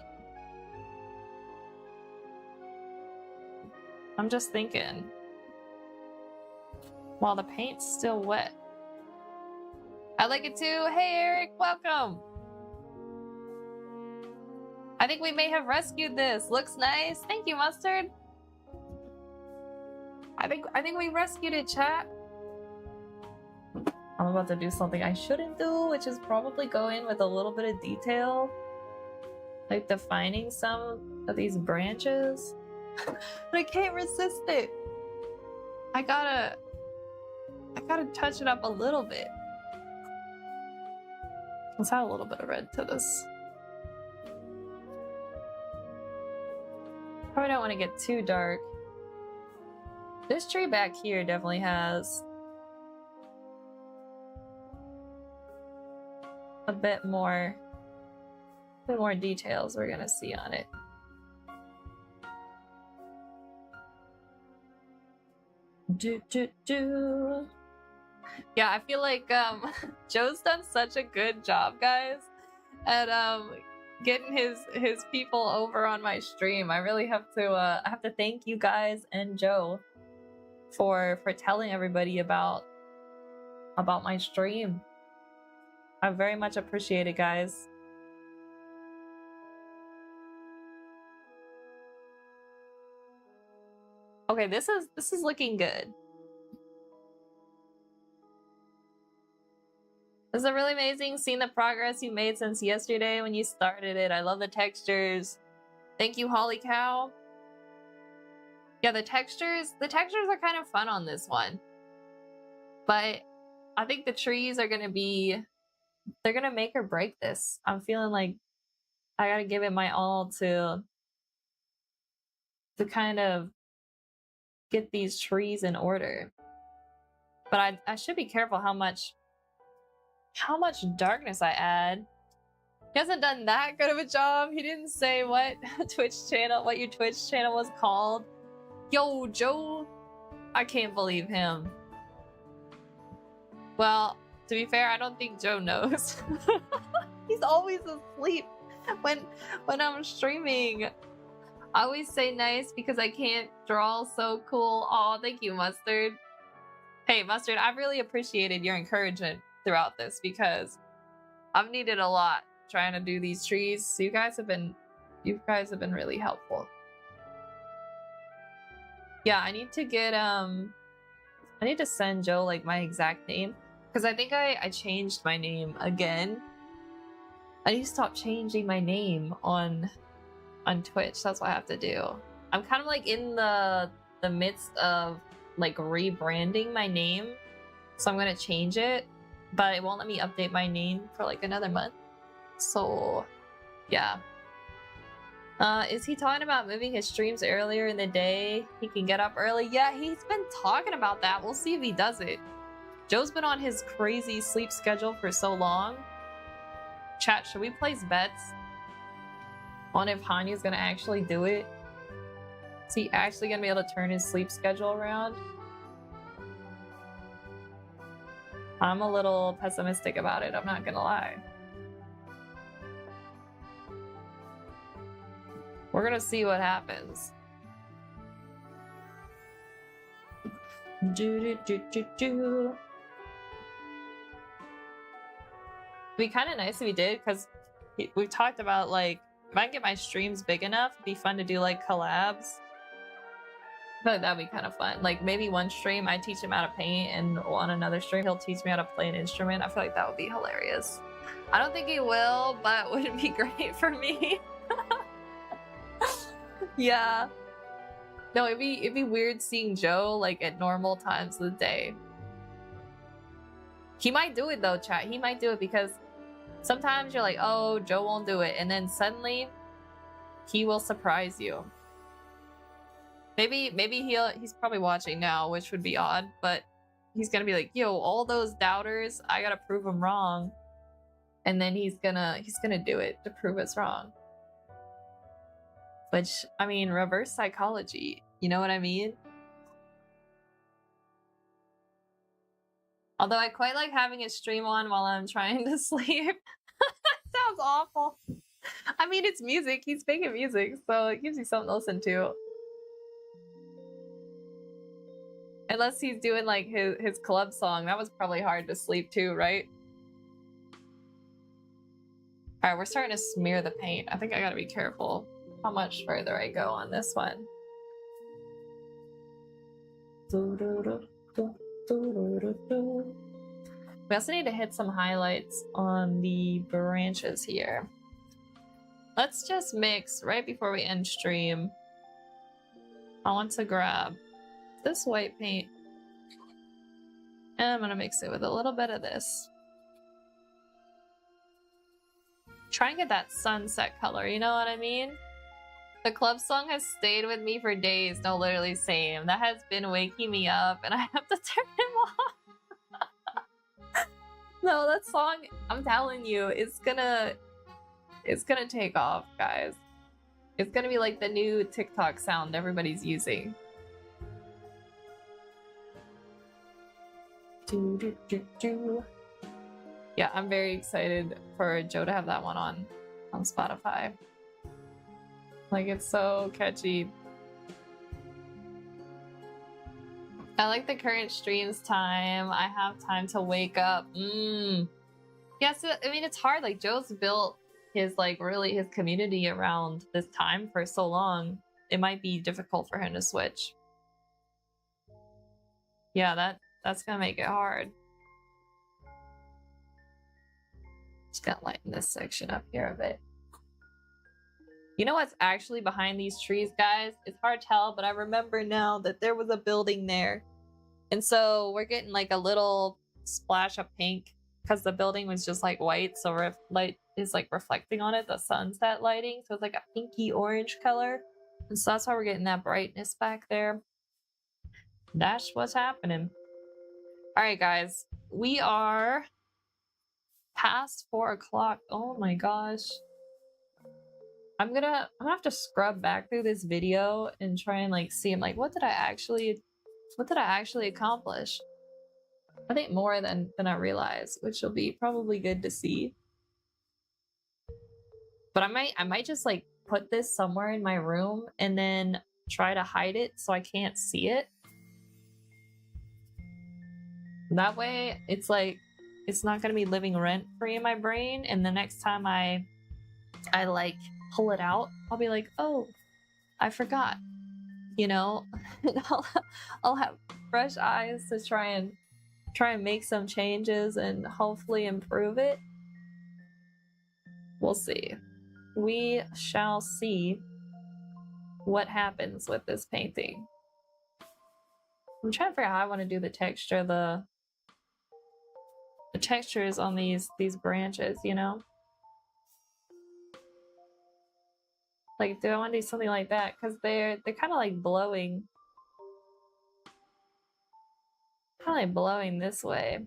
I'm just thinking, while the paint's still wet. I like it too. Hey Eric, welcome. I think we may have rescued this. Looks nice. Thank you, Mustard. I think we rescued it, chat. I'm about to do something I shouldn't do, which is probably go in with a little bit of detail. Like defining some of these branches. But I can't resist it. I gotta touch it up a little bit. Let's add a little bit of red to this. Probably don't want to get too dark. This tree back here definitely has a bit more details we're gonna see on it. Yeah, I feel like Joe's done such a good job, guys, at getting his people over on my stream. I really have to thank you guys and Joe for telling everybody about my stream. I very much appreciate it, guys. Okay, this is looking good. This is really amazing seeing the progress you made since yesterday when you started it. I love the textures. Thank you, Holly Cow. Yeah, the textures are kind of fun on this one. But I think the trees are gonna they're gonna make or break this. I'm feeling like I gotta give it my all to kind of get these trees in order. But I should be careful how much darkness I add. He hasn't done that good of a job. He didn't say what your Twitch channel was called. Yo, Joe, I can't believe him. Well, to be fair, I don't think Joe knows. He's always asleep when I'm streaming. I always say nice because I can't draw so cool. Oh, thank you, Mustard. Hey, Mustard, I've really appreciated your encouragement throughout this because I've needed a lot trying to do these trees. So you guys have been really helpful. Yeah, I need to get I need to send Joe like my exact name because I think I changed my name again. I need to stop changing my name on Twitch. That's what I have to do. I'm kind of like in the midst of like rebranding my name, so I'm gonna change it, but it won't let me update my name for like another month. So yeah. Is he talking about moving his streams earlier in the day? He can get up early. Yeah, he's been talking about that. We'll see if he does it. Joe's been on his crazy sleep schedule for so long. Chat, should we place bets on if Hanya's gonna actually do it? Is he actually gonna be able to turn his sleep schedule around? I'm a little pessimistic about it, I'm not gonna lie. We're gonna see what happens. It'd be kind of nice if we did, because we've talked about, like, if I can get my streams big enough, it'd be fun to do like collabs. I feel like that'd be kind of fun. Like maybe one stream I teach him how to paint, and on another stream he'll teach me how to play an instrument. I feel like that would be hilarious. I don't think he will, but would it be great for me? Yeah. No, it'd be weird seeing Joe like at normal times of the day. He might do it though, chat. He might do it, because sometimes you're like, oh, Joe won't do it, and then suddenly he will surprise you. Maybe he's probably watching now, which would be odd, but he's gonna be like, yo, all those doubters, I gotta prove them wrong. And then he's gonna do it to prove us wrong. Which, I mean, reverse psychology, you know what I mean? Although I quite like having a stream on while I'm trying to sleep. Sounds awful. I mean, it's music. He's making music, so it gives you something to listen to. Unless he's doing like his club song. That was probably hard to sleep too, right? Alright, we're starting to smear the paint. I think I gotta be careful how much further I go on this one. We also need to hit some highlights on the branches here. Let's just mix right before we end stream. I want to grab this white paint, and I'm gonna mix it with a little bit of this. Try and get that sunset color, you know what I mean? The club song has stayed with me for days. No, literally same. That has been waking me up, and I have to turn it off. No, that song, I'm telling you, it's gonna take off, guys. It's gonna be like the new TikTok sound everybody's using. Yeah, I'm very excited for Joe to have that one on Spotify. Like, it's so catchy. I like the current streams time. I have time to wake up. Yeah, so I mean, it's hard. Like, Joe's built his his community around this time for so long. It might be difficult for him to switch. Yeah, that's gonna make it hard. Just gonna lighten this section up here a bit. You know what's actually behind these trees, guys? It's hard to tell, but I remember now that there was a building there. And so we're getting like a little splash of pink because the building was just like white, so light is like reflecting on it, the sunset lighting. So it's like a pinky orange color. And so that's why we're getting that brightness back there. That's what's happening. All right, guys, we are past 4 o'clock. Oh my gosh. I'm gonna have to scrub back through this video and try and like see. I'm like, what did I actually accomplish? I think more than I realized, which will be probably good to see. But I might just like put this somewhere in my room and then try to hide it so I can't see it. That way it's like it's not gonna be living rent free in my brain, and the next time I like pull it out, I'll be like, oh, I forgot, you know. I'll have fresh eyes to try and make some changes and hopefully improve it. We'll see. We shall see what happens with this painting. I'm trying to figure out how I want to do the texture. The textures on these branches, you know. Like, do I want to do something like that? Because they're kind of like blowing. Kind of like blowing this way.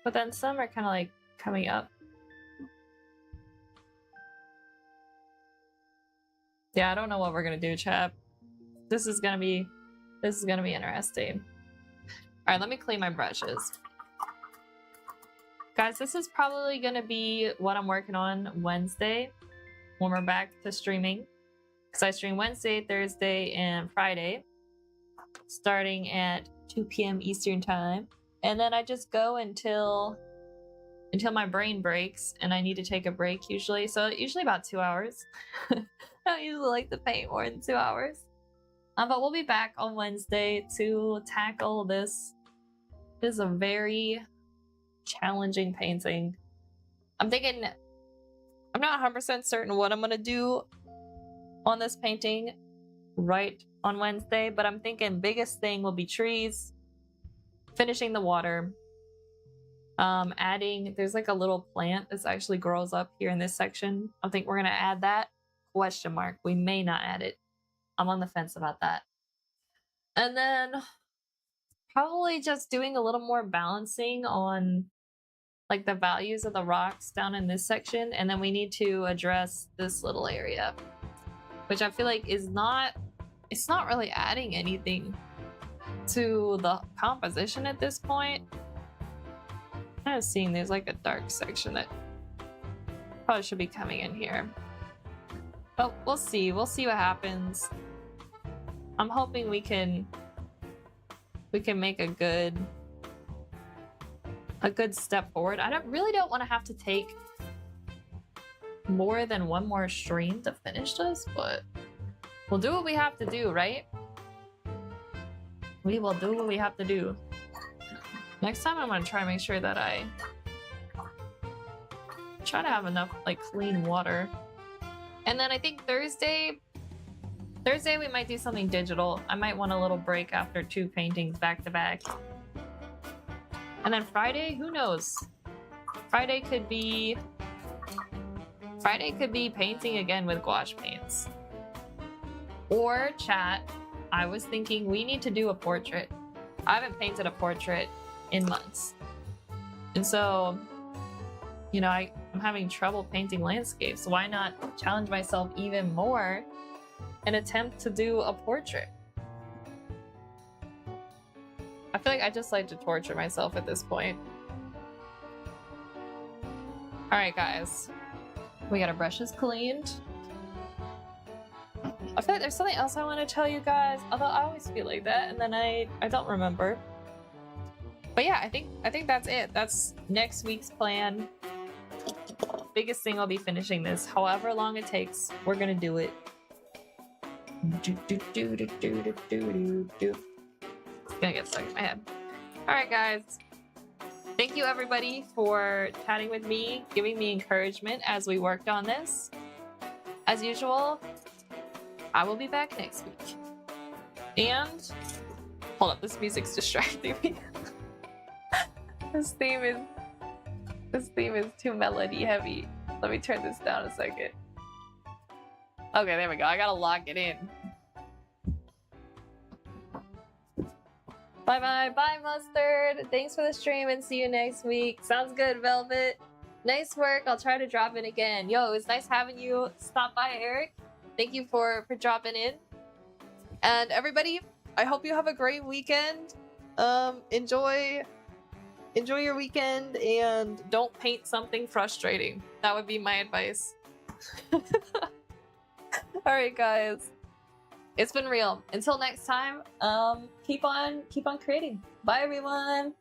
But then some are kind of like coming up. Yeah, I don't know what we're gonna do, chat. This is gonna be interesting. All right, let me clean my brushes. Guys, this is probably gonna be what I'm working on Wednesday when we're back to streaming. because I stream Wednesday, Thursday, and Friday, starting at 2 p.m. Eastern time, and then I just go until my brain breaks and I need to take a break usually. So usually about 2 hours. I don't usually like to paint more than 2 hours. But we'll be back on Wednesday to tackle this. This is a very challenging painting. I'm thinking, I'm not 100% certain what I'm gonna do on this painting right on Wednesday, but I'm thinking biggest thing will be trees, finishing the water, adding, there's like a little plant that actually grows up here in this section. I think we're gonna add that. Question mark. We may not add it. I'm on the fence about that. And then probably just doing a little more balancing on like the values of the rocks down in this section, and then we need to address this little area, which I feel like is not, it's not really adding anything to the composition at this point. I'm kind of seeing there's like a dark section that probably should be coming in here, but we'll see what happens. I'm hoping we can make a good step forward. I really don't want to have to take more than one more stream to finish this, but we'll do what we have to do, right? We will do what we have to do. Next time I'm gonna try to make sure that I try to have enough like clean water. And then I think Thursday we might do something digital. I might want a little break after 2 paintings back to back. And then Friday, who knows? Friday could be painting again with gouache paints. Or chat, I was thinking we need to do a portrait. I haven't painted a portrait in months. And so, you know, I'm having trouble painting landscapes. So why not challenge myself even more and attempt to do a portrait? I feel like I just like to torture myself at this point. Alright guys, we got our brushes cleaned. I feel like there's something else I want to tell you guys, although I always feel like that and then I don't remember. But yeah, I think that's it. That's next week's plan. Biggest thing, I'll be finishing this. However long it takes, we're gonna do it. It's gonna get stuck in my head. Alright guys. Thank you everybody for chatting with me, giving me encouragement as we worked on this. As usual, I will be back next week. And hold up, this music's distracting me. This theme is too melody heavy. Let me turn this down a second. Okay, there we go. I gotta lock it in. Bye Mustard. Thanks for the stream and see you next week. Sounds good, Velvet. Nice work. I'll try to drop in again. Yo, it was nice having you stop by, Eric. Thank you for dropping in. And everybody, I hope you have a great weekend. Enjoy your weekend and don't paint something frustrating. That would be my advice. Alright guys. It's been real. Until next time, keep on creating. Bye everyone.